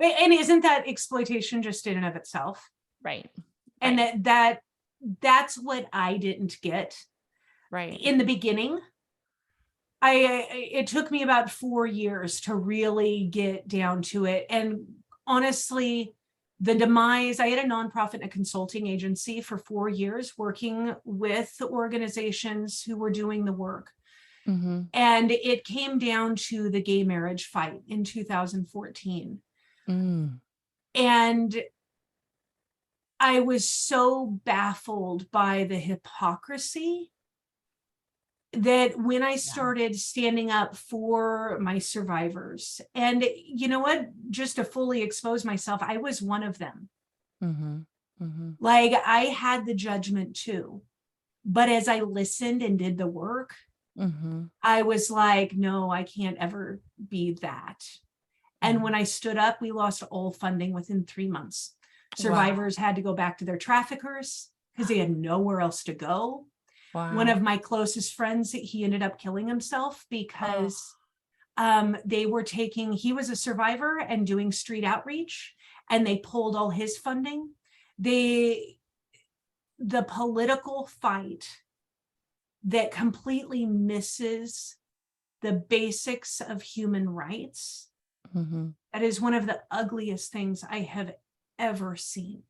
[SPEAKER 2] And isn't that exploitation just in and of itself?
[SPEAKER 1] Right.
[SPEAKER 2] And that's what I didn't get.
[SPEAKER 1] Right.
[SPEAKER 2] In the beginning, it took me about 4 years to really get down to it. And honestly, the demise, I had a nonprofit and a consulting agency for 4 years working with organizations who were doing the work.
[SPEAKER 1] Mm-hmm.
[SPEAKER 2] And it came down to the gay marriage fight in 2014. And I was so baffled by the hypocrisy that when I started standing up for my survivors, and you know what, just to fully expose myself, I was one of them. Like, I had the judgment too, but as I listened and did the work, I was like, no, I can't ever be that. And when I stood up, we lost all funding within 3 months. Survivors had to go back to their traffickers because they had nowhere else to go. One of my closest friends, he ended up killing himself because he was a survivor and doing street outreach, and they pulled all his funding. The political fight that completely misses the basics of human rights, that is one of the ugliest things I have ever seen.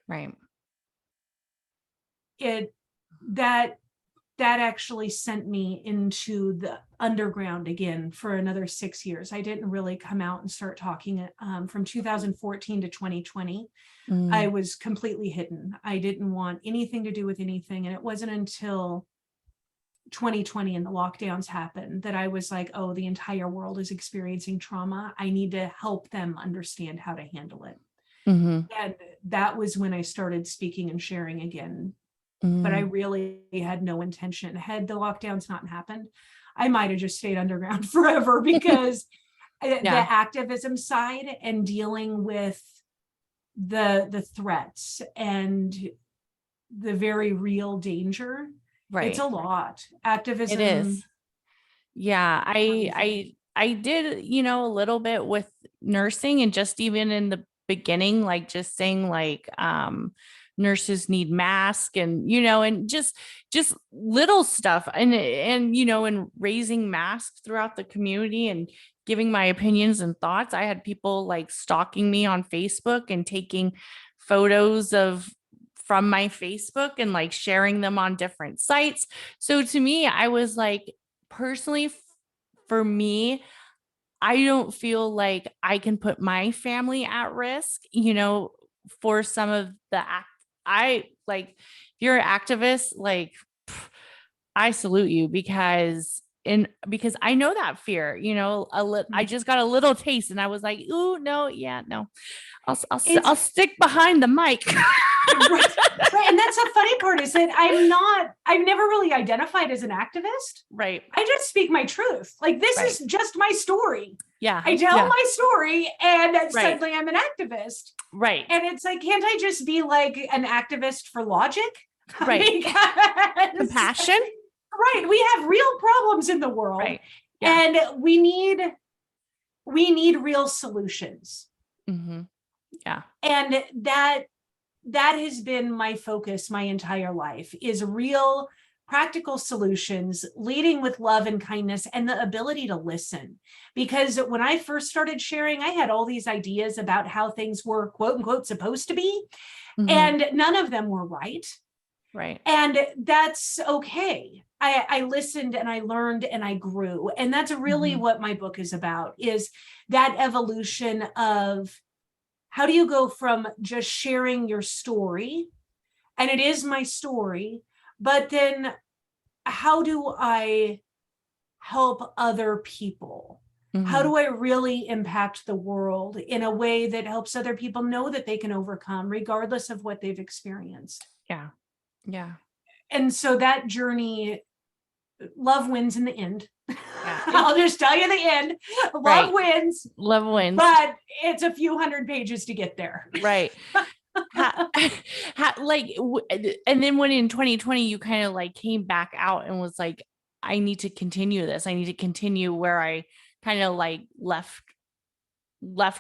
[SPEAKER 1] Right.
[SPEAKER 2] That actually sent me into the underground again for another 6 years. I didn't really come out and start talking from 2014 to 2020. I was completely hidden. I didn't want anything to do with anything. And it wasn't until 2020 and the lockdowns happened that I was like, oh, the entire world is experiencing trauma. I need to help them understand how to handle it. And that was when I started speaking and sharing again. But I really had no intention. Had the lockdowns not happened, I might have just stayed underground forever, because the activism side and dealing with the threats and the very real danger, it's a lot. Activism.
[SPEAKER 1] It is. Yeah. I did, a little bit with nursing, and just even in the beginning, like just saying like, nurses need masks, and and just little stuff, and raising masks throughout the community and giving my opinions and thoughts. I had people like stalking me on Facebook and taking photos from my Facebook and like sharing them on different sites. So to me, I was like, personally, for me, I don't feel like I can put my family at risk, for some of the I like, if you're an activist, like, I salute you, because I know that fear, I just got a little taste and I was like, ooh, no, no, I'll stick behind the mic.
[SPEAKER 2] Right. And that's the funny part, is that I've never really identified as an activist.
[SPEAKER 1] Right.
[SPEAKER 2] I just speak my truth. Like, this is just my story.
[SPEAKER 1] Yeah.
[SPEAKER 2] I tell my story, and suddenly I'm an activist.
[SPEAKER 1] Right.
[SPEAKER 2] And it's like, can't I just be like an activist for logic?
[SPEAKER 1] Right. Compassion.
[SPEAKER 2] Right. We have real problems in the world.
[SPEAKER 1] Right. Yeah.
[SPEAKER 2] And we need real solutions.
[SPEAKER 1] Yeah.
[SPEAKER 2] And that has been my focus my entire life, is real practical solutions, leading with love and kindness, and the ability to listen. Because when I first started sharing, I had all these ideas about how things were, quote unquote, supposed to be, and none of them were right.
[SPEAKER 1] Right.
[SPEAKER 2] And that's okay. I listened and I learned and I grew. And that's really what my book is about, is that evolution of, how do you go from just sharing your story, and it is my story, but then how do I help other people? How do I really impact the world in a way that helps other people know that they can overcome, regardless of what they've experienced?
[SPEAKER 1] Yeah. Yeah.
[SPEAKER 2] And so that journey, love wins in the end.
[SPEAKER 1] Yeah.
[SPEAKER 2] I'll just tell you the end. Love wins.
[SPEAKER 1] Love wins.
[SPEAKER 2] But it's a few hundred pages to get there.
[SPEAKER 1] Right. how, and then when in 2020 you kind of like came back out and was like, I need to continue this. I need to continue where I kind of like left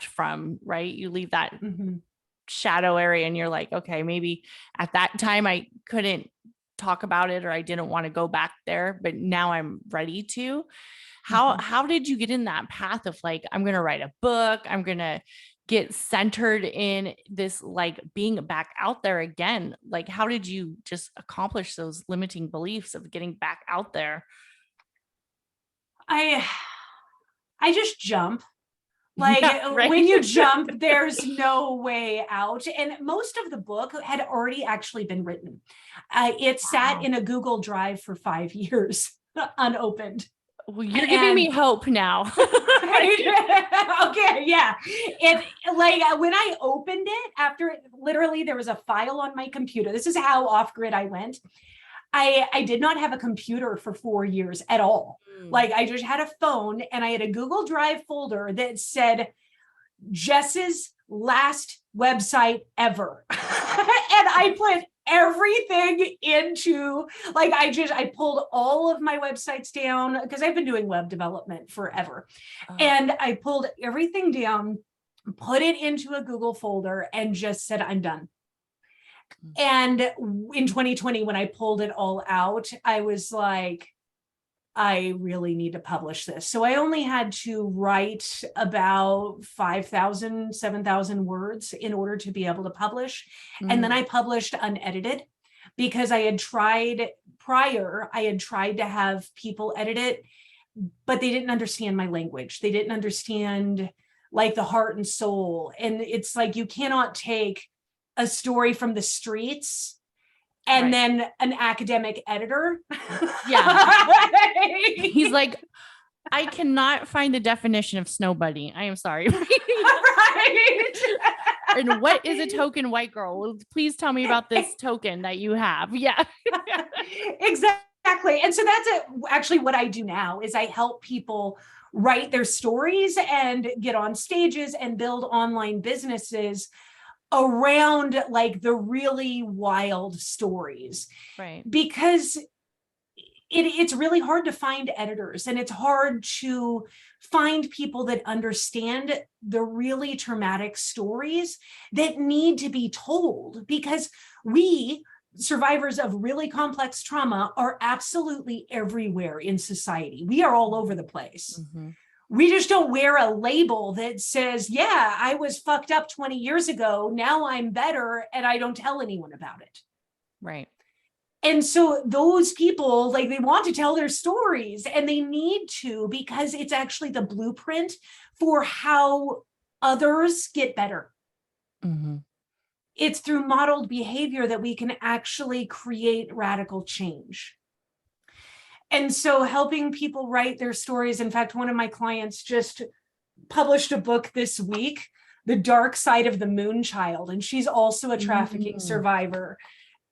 [SPEAKER 1] from, right? You leave that
[SPEAKER 2] Mhm.
[SPEAKER 1] shadow area and you're like, okay, maybe at that time I couldn't talk about it or I didn't want to go back there, but now I'm ready to.
[SPEAKER 2] Mhm.
[SPEAKER 1] How did you get in that path of like, I'm going to write a book, I'm going to get centered in this, like being back out there again? Like, how did you just accomplish those limiting beliefs of getting back out there?
[SPEAKER 2] I I just jump. Like
[SPEAKER 1] Yeah, right.
[SPEAKER 2] when you jump, there's no way out. And most of the book had already actually been written. It sat
[SPEAKER 1] Wow.
[SPEAKER 2] in a Google Drive for 5 years, unopened.
[SPEAKER 1] Well, you're giving
[SPEAKER 2] And
[SPEAKER 1] me hope now.
[SPEAKER 2] okay, yeah. It like when I opened it after literally there was a file on my computer. This is how off grid I went. I did not have a computer for 4 years at all.
[SPEAKER 1] Mm.
[SPEAKER 2] Like I just had a phone and I had a Google Drive folder that said Jes's last website ever. And I put everything into like I pulled all of my websites down because I've been doing web development forever. And I pulled everything down, put it into a Google folder and just said I'm done. And in 2020 when I pulled it all out, I was like I really need to publish this. So I only had to write about 5,000, 7,000 words in order to be able to publish. And then I published unedited because I had tried prior, I had tried to have people edit it, but they didn't understand my language. They didn't understand like the heart and soul. And it's like you cannot take a story from the streets and
[SPEAKER 1] Right.
[SPEAKER 2] then an academic editor.
[SPEAKER 1] Yeah. He's like, I cannot find the definition of snow bunny. I am sorry.
[SPEAKER 2] Right.
[SPEAKER 1] And what is a token white girl? Well, please tell me about this token that you have. Yeah.
[SPEAKER 2] Exactly. And so that's actually what I do now is I help people write their stories and get on stages and build online businesses around like the really wild stories.
[SPEAKER 1] Right.
[SPEAKER 2] Because it's really hard to find editors and it's hard to find people that understand the really traumatic stories that need to be told because we survivors of really complex trauma are absolutely everywhere in society. We are all over the place. Mm-hmm. We just don't wear a label that says, yeah, I was fucked up 20 years ago. Now I'm better. And I don't tell anyone about it.
[SPEAKER 1] Right.
[SPEAKER 2] And so those people, like they want to tell their stories and they need to, because it's actually the blueprint for how others get better. Mm-hmm. It's through modeled behavior that we can actually create radical change. And so helping people write their stories. In fact, one of my clients just published a book this week, The Dark Side of the Moon Child. And she's also a trafficking survivor.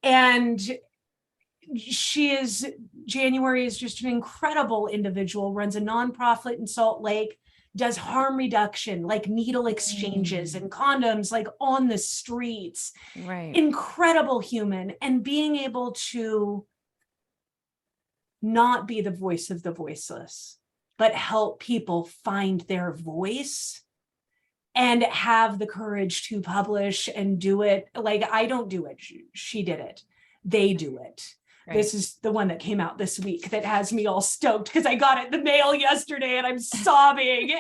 [SPEAKER 2] And January is just an incredible individual, runs a nonprofit in Salt Lake, does harm reduction, like needle exchanges and condoms, like on the streets. Right. Incredible human. And being able to not be the voice of the voiceless, but help people find their voice and have the courage to publish and do it. Like I don't do it. She did it. They do it. Right. This is the one that came out this week that has me all stoked because I got it in the mail yesterday and I'm sobbing.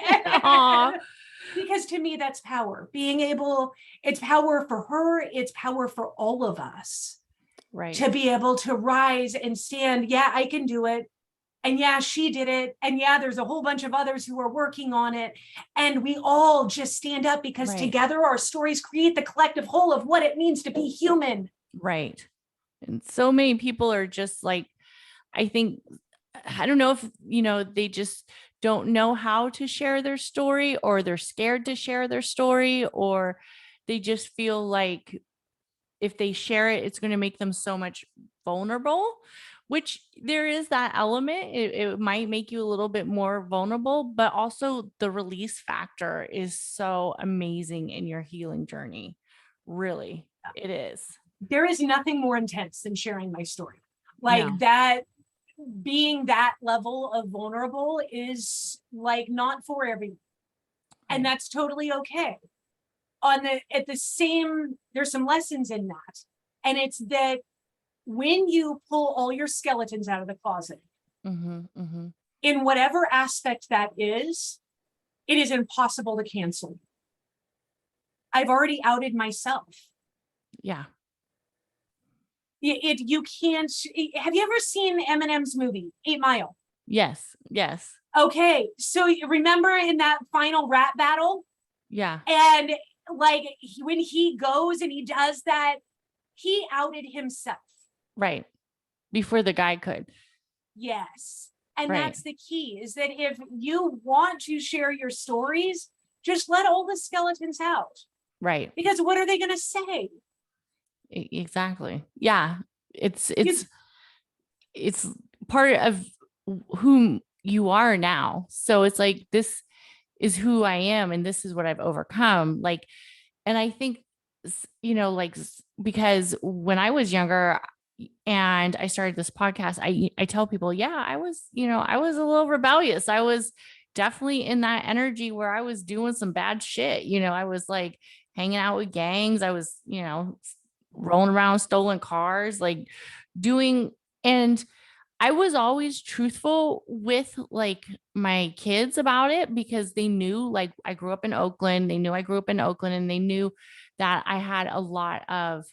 [SPEAKER 2] Because to me, that's power. Being able, it's power for her. It's power for all of us. Right. To be able to rise and stand. Yeah, I can do it. And yeah, she did it. And yeah, there's a whole bunch of others who are working on it. And we all just stand up because together our stories create the collective whole of what it means to be human. Right. And so many people are just like, I think, I don't know if, they just don't know how to share their story or they're scared to share their story or they just feel like if they share it, it's going to make them so much vulnerable, which there is that element. It might make you a little bit more vulnerable, but also the release factor is so amazing in your healing journey. Really.
[SPEAKER 1] It is.
[SPEAKER 2] There is nothing more intense than sharing my story. Like
[SPEAKER 1] No.
[SPEAKER 2] that, being that level of vulnerable is like not for everyone. And
[SPEAKER 1] Right.
[SPEAKER 2] that's totally okay. There's some lessons in that. And it's that when you pull all your skeletons out of the closet, in whatever aspect that is, it is impossible to cancel. I've already outed myself.
[SPEAKER 1] Yeah.
[SPEAKER 2] You can't. Have you ever seen Eminem's movie 8 Mile?
[SPEAKER 1] Yes. Yes.
[SPEAKER 2] Okay, so you remember in that final rap battle,
[SPEAKER 1] Yeah.
[SPEAKER 2] and like when he goes and he does that, he outed himself.
[SPEAKER 1] Right. Before the guy could.
[SPEAKER 2] Yes. And
[SPEAKER 1] Right.
[SPEAKER 2] that's the key, is that if you want to share your stories, just let all the skeletons out.
[SPEAKER 1] Right.
[SPEAKER 2] Because what are they going to say?
[SPEAKER 1] Exactly. Yeah. It's part of whom you are now. So it's like, this is who I am and this is what I've overcome. Like, and I think, like, because when I was younger and I started this podcast, I tell people, yeah, I was a little rebellious. I was definitely in that energy where I was doing some bad shit. I was like hanging out with gangs. I was, rolling around stolen cars, like doing, and I was always truthful with like my kids about it because they knew, like, I grew up in Oakland. They knew I grew up in Oakland and they knew that I had a lot of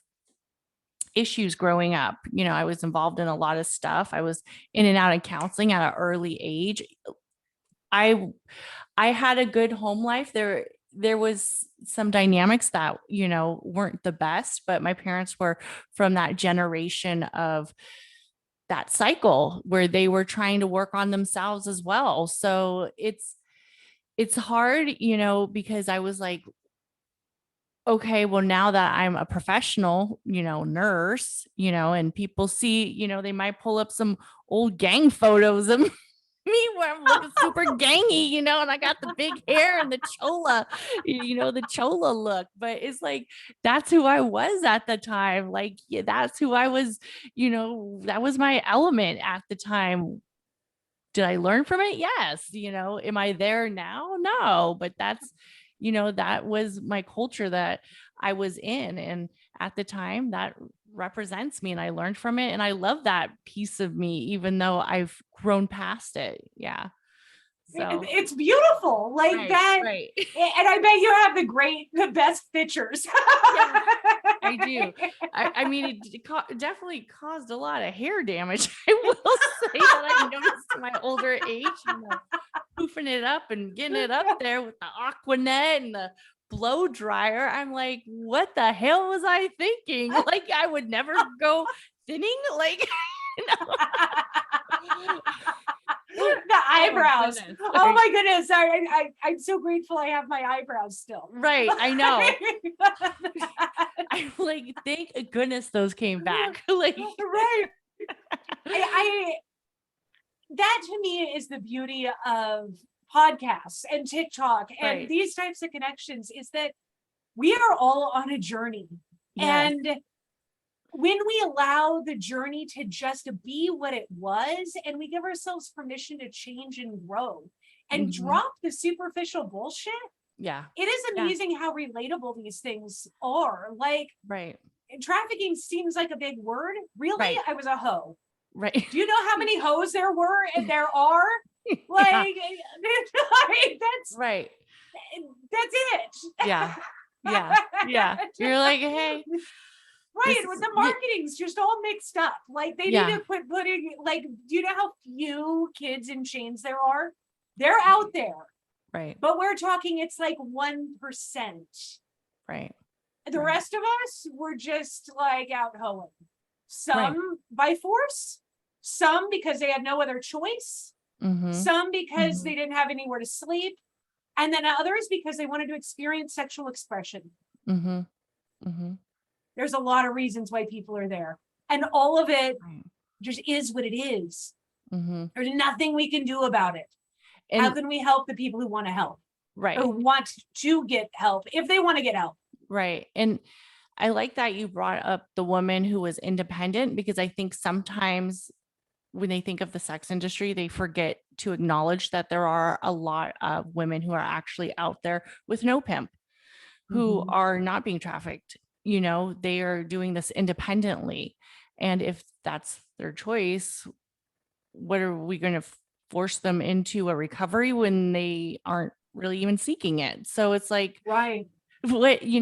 [SPEAKER 1] issues growing up. I was involved in a lot of stuff. I was in and out of counseling at an early age. I had a good home life. There was some dynamics that, weren't the best, but my parents were from that generation of that cycle where they were trying to work on themselves as well. So it's hard, because I was like, okay, well, now that I'm a professional, nurse, and people see, they might pull up some old gang photos of me where I'm looking super gangy, and I got the big hair and the chola, the chola look. But it's like, that's who I was at the time. Like, yeah, that's who I was, that was my element at the time. Did I learn from it? Yes. Am I there now? No, but that was my culture that I was in. And at the time, that represents me and I learned from it. And I love that piece of me, even though I've grown past it. Yeah. So
[SPEAKER 2] it's beautiful, like
[SPEAKER 1] right,
[SPEAKER 2] that.
[SPEAKER 1] Right.
[SPEAKER 2] And I bet you have the best pictures.
[SPEAKER 1] Yeah, I do. I mean, it definitely caused a lot of hair damage. I will say that I noticed in my older age, poofing it up and getting it up there with the Aquanet and the blow dryer. I'm like, what the hell was I thinking? Like, I would never go thinning. Like,
[SPEAKER 2] the eyebrows. Oh my goodness. I'm so grateful I have my eyebrows still.
[SPEAKER 1] Right. I know. I'm like, thank goodness those came back. Like,
[SPEAKER 2] right. That to me is the beauty of podcasts and TikTok and these types of connections, is that we are all on a journey. Yes. And when we allow the journey to just be what it was, and we give ourselves permission to change and grow and drop the superficial bullshit. Yeah. It is amazing how relatable these things are. Like, trafficking seems like a big word. Really? I was a hoe. Right. Do you know how many hoes there were and there are? Like, that's right. That's it. Yeah. Yeah. Yeah. You're like, hey. Right. With the marketing's just all mixed up. Like, they need to quit putting, like, do you know how few kids in chains there are? They're out there. Right. But we're talking, it's like 1%. Right. The rest of us were just like out hoeing. Some by force, some because they had no other choice, some because they didn't have anywhere to sleep, and then others because they wanted to experience sexual expression. There's a lot of reasons why people are there. And all of it just is what it is. There's nothing we can do about it. And how can we help the people who want to help? Right. Who want to get help if they want to get help? Right. And
[SPEAKER 1] I like that you brought up the woman who was independent, because I think sometimes when they think of the sex industry, they forget to acknowledge that there are a lot of women who are actually out there with no pimp, who are not being trafficked. You know, they are doing this independently. And if that's their choice, what are we going to force them into a recovery when they aren't really even seeking it? So it's like,
[SPEAKER 2] Right.
[SPEAKER 1] what, we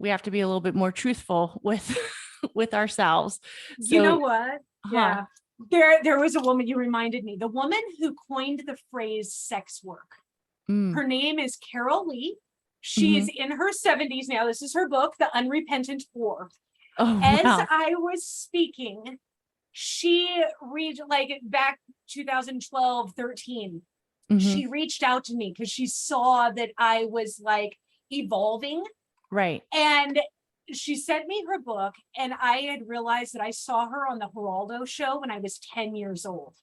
[SPEAKER 1] have to be a little bit more truthful with with ourselves.
[SPEAKER 2] You know
[SPEAKER 1] So,
[SPEAKER 2] what?
[SPEAKER 1] huh.
[SPEAKER 2] Yeah. There was a woman, you reminded me, the woman who coined the phrase sex work.
[SPEAKER 1] Mm,
[SPEAKER 2] Her name is Carol Lee.
[SPEAKER 1] mhm.
[SPEAKER 2] She's in her 70s now. This is her book, The Unrepentant Whore.
[SPEAKER 1] Oh,
[SPEAKER 2] As
[SPEAKER 1] wow.
[SPEAKER 2] I was speaking, she read like back 2012, 13.
[SPEAKER 1] Mhm.
[SPEAKER 2] She reached out to me because she saw that I was like evolving.
[SPEAKER 1] Right.
[SPEAKER 2] And she sent me her book, and I had realized that I saw her on the Geraldo show when I was 10 years old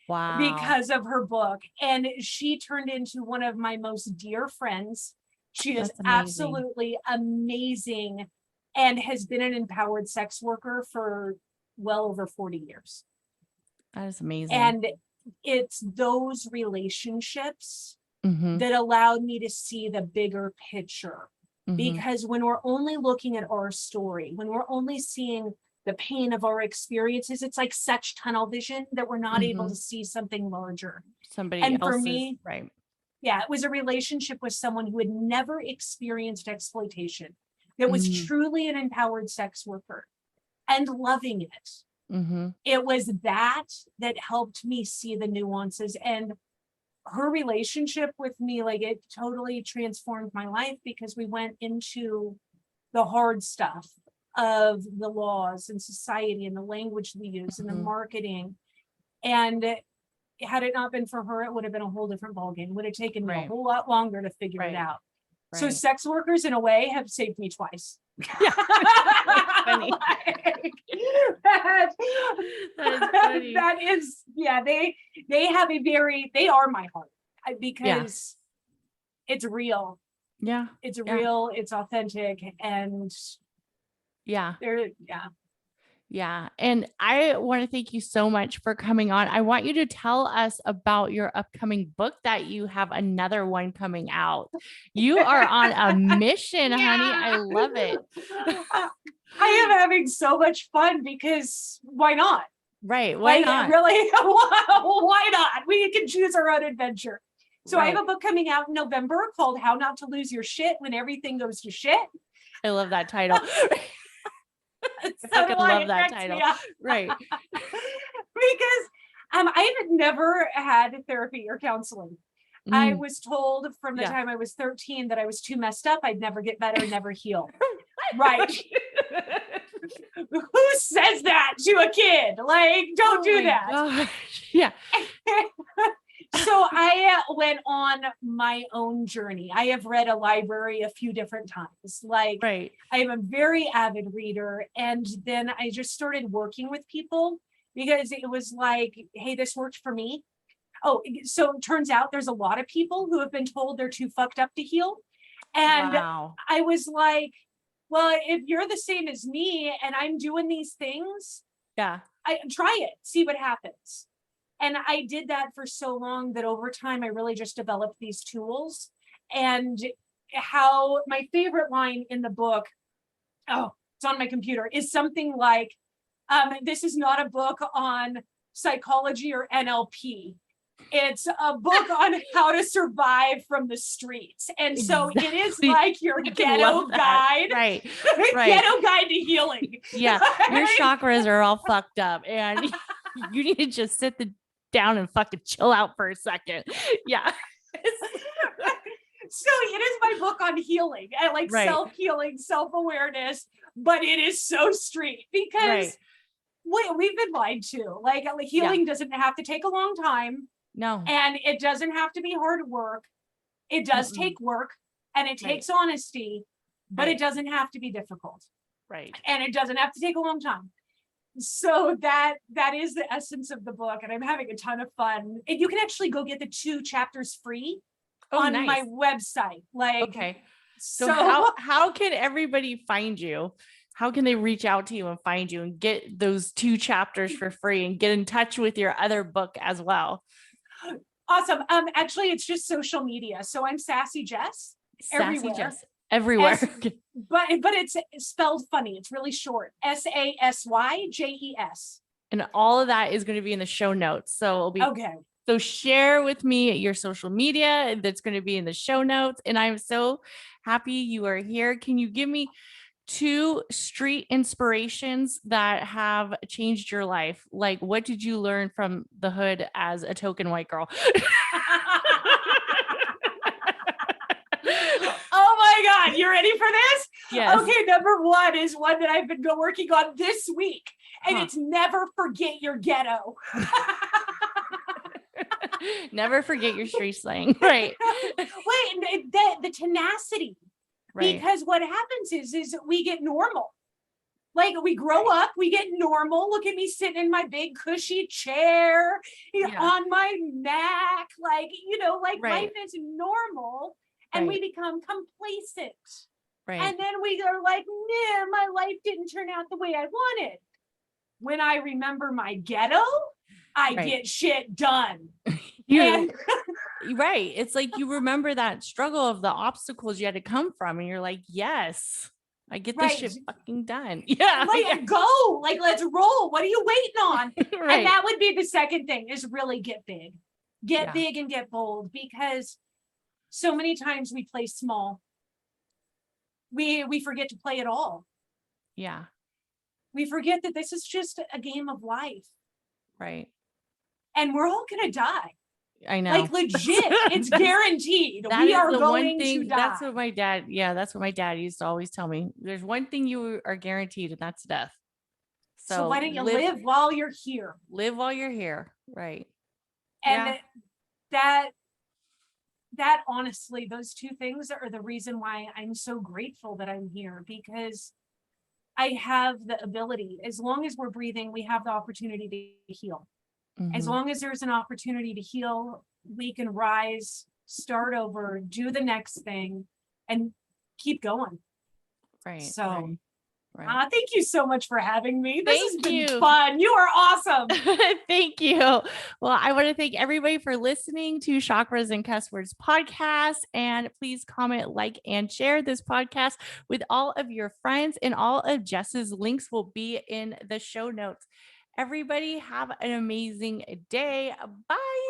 [SPEAKER 1] Wow.
[SPEAKER 2] because of her book. And she turned into one of my most dear friends. She is
[SPEAKER 1] That's amazing.
[SPEAKER 2] absolutely amazing and has been an empowered sex worker for well over 40 years.
[SPEAKER 1] That is amazing.
[SPEAKER 2] And it's those relationships
[SPEAKER 1] Mhm.
[SPEAKER 2] that allowed me to see the bigger picture.
[SPEAKER 1] Mhm.
[SPEAKER 2] Because when we're only looking at our story, when we're only seeing the pain of our experiences, it's like such tunnel vision that we're not able to
[SPEAKER 1] Mhm.
[SPEAKER 2] see something larger.
[SPEAKER 1] Somebody
[SPEAKER 2] And for
[SPEAKER 1] else's,
[SPEAKER 2] me,
[SPEAKER 1] right.
[SPEAKER 2] yeah, it was a relationship with someone who had never experienced exploitation, that was
[SPEAKER 1] Mhm.
[SPEAKER 2] truly an empowered sex worker and loving it.
[SPEAKER 1] Mhm.
[SPEAKER 2] It was that that helped me see the nuances. And her relationship with me, like, it totally transformed my life because we went into the hard stuff of the laws and society and the language we use and the
[SPEAKER 1] Mhm.
[SPEAKER 2] marketing. And had it not been for her, it would have been a whole different ballgame. It would have taken me a
[SPEAKER 1] Right.
[SPEAKER 2] whole lot longer to figure it
[SPEAKER 1] Right.
[SPEAKER 2] out. So
[SPEAKER 1] Right.
[SPEAKER 2] sex workers, in a way, have saved me twice.
[SPEAKER 1] Yeah. Funny.
[SPEAKER 2] Like, that,
[SPEAKER 1] That is funny.
[SPEAKER 2] that is, yeah, they have a very, they are my heart
[SPEAKER 1] Yeah.
[SPEAKER 2] because it's real.
[SPEAKER 1] Yeah.
[SPEAKER 2] It's
[SPEAKER 1] Yeah.
[SPEAKER 2] real, it's authentic, and
[SPEAKER 1] Yeah.
[SPEAKER 2] they're, yeah.
[SPEAKER 1] Yeah. And I want to thank you so much for coming on. I want you to tell us about your upcoming book, that you have another one coming out. You are on a mission, honey. I
[SPEAKER 2] Yeah.
[SPEAKER 1] love it.
[SPEAKER 2] I am having so much fun because why not?
[SPEAKER 1] Right. Why
[SPEAKER 2] Like,
[SPEAKER 1] not?
[SPEAKER 2] really, why not? We can choose our own adventure. So I have
[SPEAKER 1] Right.
[SPEAKER 2] a book coming out in November called How Not to Lose Your Shit When Everything Goes to Shit.
[SPEAKER 1] I love that title. I
[SPEAKER 2] So do
[SPEAKER 1] fucking
[SPEAKER 2] I.
[SPEAKER 1] love
[SPEAKER 2] It
[SPEAKER 1] that
[SPEAKER 2] cracks me
[SPEAKER 1] title.
[SPEAKER 2] up.
[SPEAKER 1] Right.
[SPEAKER 2] Because I had never had therapy or counseling. I
[SPEAKER 1] Mm,
[SPEAKER 2] was told from the
[SPEAKER 1] yeah.
[SPEAKER 2] time I was 13 that I was too messed up. I'd never get better, never heal. Right. Who says that to a kid? Like, don't
[SPEAKER 1] Oh
[SPEAKER 2] do
[SPEAKER 1] my
[SPEAKER 2] that.
[SPEAKER 1] gosh. Yeah.
[SPEAKER 2] So I went on my own journey. I have read a library a few different times. Like,
[SPEAKER 1] Right.
[SPEAKER 2] I am a very avid reader. And then I just started working with people because it was like, hey, this worked for me. Oh, so it turns out there's a lot of people who have been told they're too fucked up to heal. And
[SPEAKER 1] Wow.
[SPEAKER 2] I was like, well, if you're the same as me and I'm doing these things,
[SPEAKER 1] Yeah.
[SPEAKER 2] I try it, see what happens. And I did that for so long that over time I really just developed these tools. And how my favorite line in the book, oh, it's on my computer, is something like, this is not a book on psychology or NLP. It's a book on how to survive from the streets. And so it is
[SPEAKER 1] Exactly.
[SPEAKER 2] like your
[SPEAKER 1] I love
[SPEAKER 2] ghetto
[SPEAKER 1] that.
[SPEAKER 2] guide,
[SPEAKER 1] Right. Right.
[SPEAKER 2] ghetto guide to healing.
[SPEAKER 1] Yeah. Your chakras are all fucked up, and you need to just down and fucking chill out for a second. Yeah.
[SPEAKER 2] So it is my book on healing and like
[SPEAKER 1] Right.
[SPEAKER 2] self-healing, self-awareness, but it is so street
[SPEAKER 1] Right.
[SPEAKER 2] because we've been lied to. Like, healing doesn't have to take a long time,
[SPEAKER 1] No.
[SPEAKER 2] and it doesn't have to be hard work. It does
[SPEAKER 1] Mm-mm.
[SPEAKER 2] take work and it
[SPEAKER 1] Right.
[SPEAKER 2] takes honesty, but
[SPEAKER 1] Right.
[SPEAKER 2] it doesn't have to be difficult.
[SPEAKER 1] Right.
[SPEAKER 2] And it doesn't have to take a long time. So that is the essence of the book, and I'm having a ton of fun. And you can actually go get the 2 chapters free
[SPEAKER 1] Oh,
[SPEAKER 2] on my
[SPEAKER 1] nice.
[SPEAKER 2] website. Like,
[SPEAKER 1] Okay. So how can everybody find you? How can they reach out to you and find you and get those 2 chapters for free and get in touch with your other book as well?
[SPEAKER 2] Awesome. Actually, it's just social media. So I'm Sassy Jes everywhere.
[SPEAKER 1] Jess everywhere.
[SPEAKER 2] But it's spelled funny. It's really short. SASYJES.
[SPEAKER 1] And all of that is going to be in the show notes. So it'll be
[SPEAKER 2] okay.
[SPEAKER 1] So share with me your social media that's going to be in the show notes. And I'm so happy you are here. Can you give me 2 street inspirations that have changed your life? Like, what did you learn from the hood as a token white girl?
[SPEAKER 2] Oh my God. You ready for this?
[SPEAKER 1] Yes.
[SPEAKER 2] Okay. Number 1 is one that I've been working on this week. And it's never forget your ghetto.
[SPEAKER 1] Never forget your street slang. Right.
[SPEAKER 2] Wait, the tenacity.
[SPEAKER 1] Right.
[SPEAKER 2] Because what happens is we get normal. Like we grow up, we get normal. Look at me sitting in my big cushy chair on my Mac. Like, life is normal and we become complacent.
[SPEAKER 1] Right.
[SPEAKER 2] And then we are like, nah, my life didn't turn out the way I wanted. When I remember my ghetto, I get shit done.
[SPEAKER 1] Right. It's like you remember that struggle of the obstacles you had to come from. And you're like, yes, I get this shit fucking done. Yeah.
[SPEAKER 2] Go. Like, let's roll. What are you waiting on? Right. And that would be the second thing is really get big. Get big and get bold, because so many times we play small. We forget to play it all.
[SPEAKER 1] Yeah.
[SPEAKER 2] We forget that this is just a game of life.
[SPEAKER 1] Right.
[SPEAKER 2] And we're all going to die.
[SPEAKER 1] I know.
[SPEAKER 2] Like legit. It's guaranteed. We are going to die.
[SPEAKER 1] That's what my dad used to always tell me. There's one thing you are guaranteed, and that's death.
[SPEAKER 2] So why don't you live while you're here?
[SPEAKER 1] Live while you're here. Right.
[SPEAKER 2] And that honestly, those 2 things are the reason why I'm so grateful that I'm here, because I have the ability, as long as we're breathing, we have the opportunity to heal. Mm-hmm. As long as there's an opportunity to heal, we can rise, start over, do the next thing, and keep going.
[SPEAKER 1] Right.
[SPEAKER 2] So
[SPEAKER 1] right.
[SPEAKER 2] Thank you so much for having me. This has been
[SPEAKER 1] you.
[SPEAKER 2] fun. You are awesome.
[SPEAKER 1] Thank you. Well, I want to thank everybody for listening to Chakras and Cusswords podcast. And please comment, like, and share this podcast with all of your friends. And all of Jes's links will be in the show notes. Everybody have an amazing day. Bye.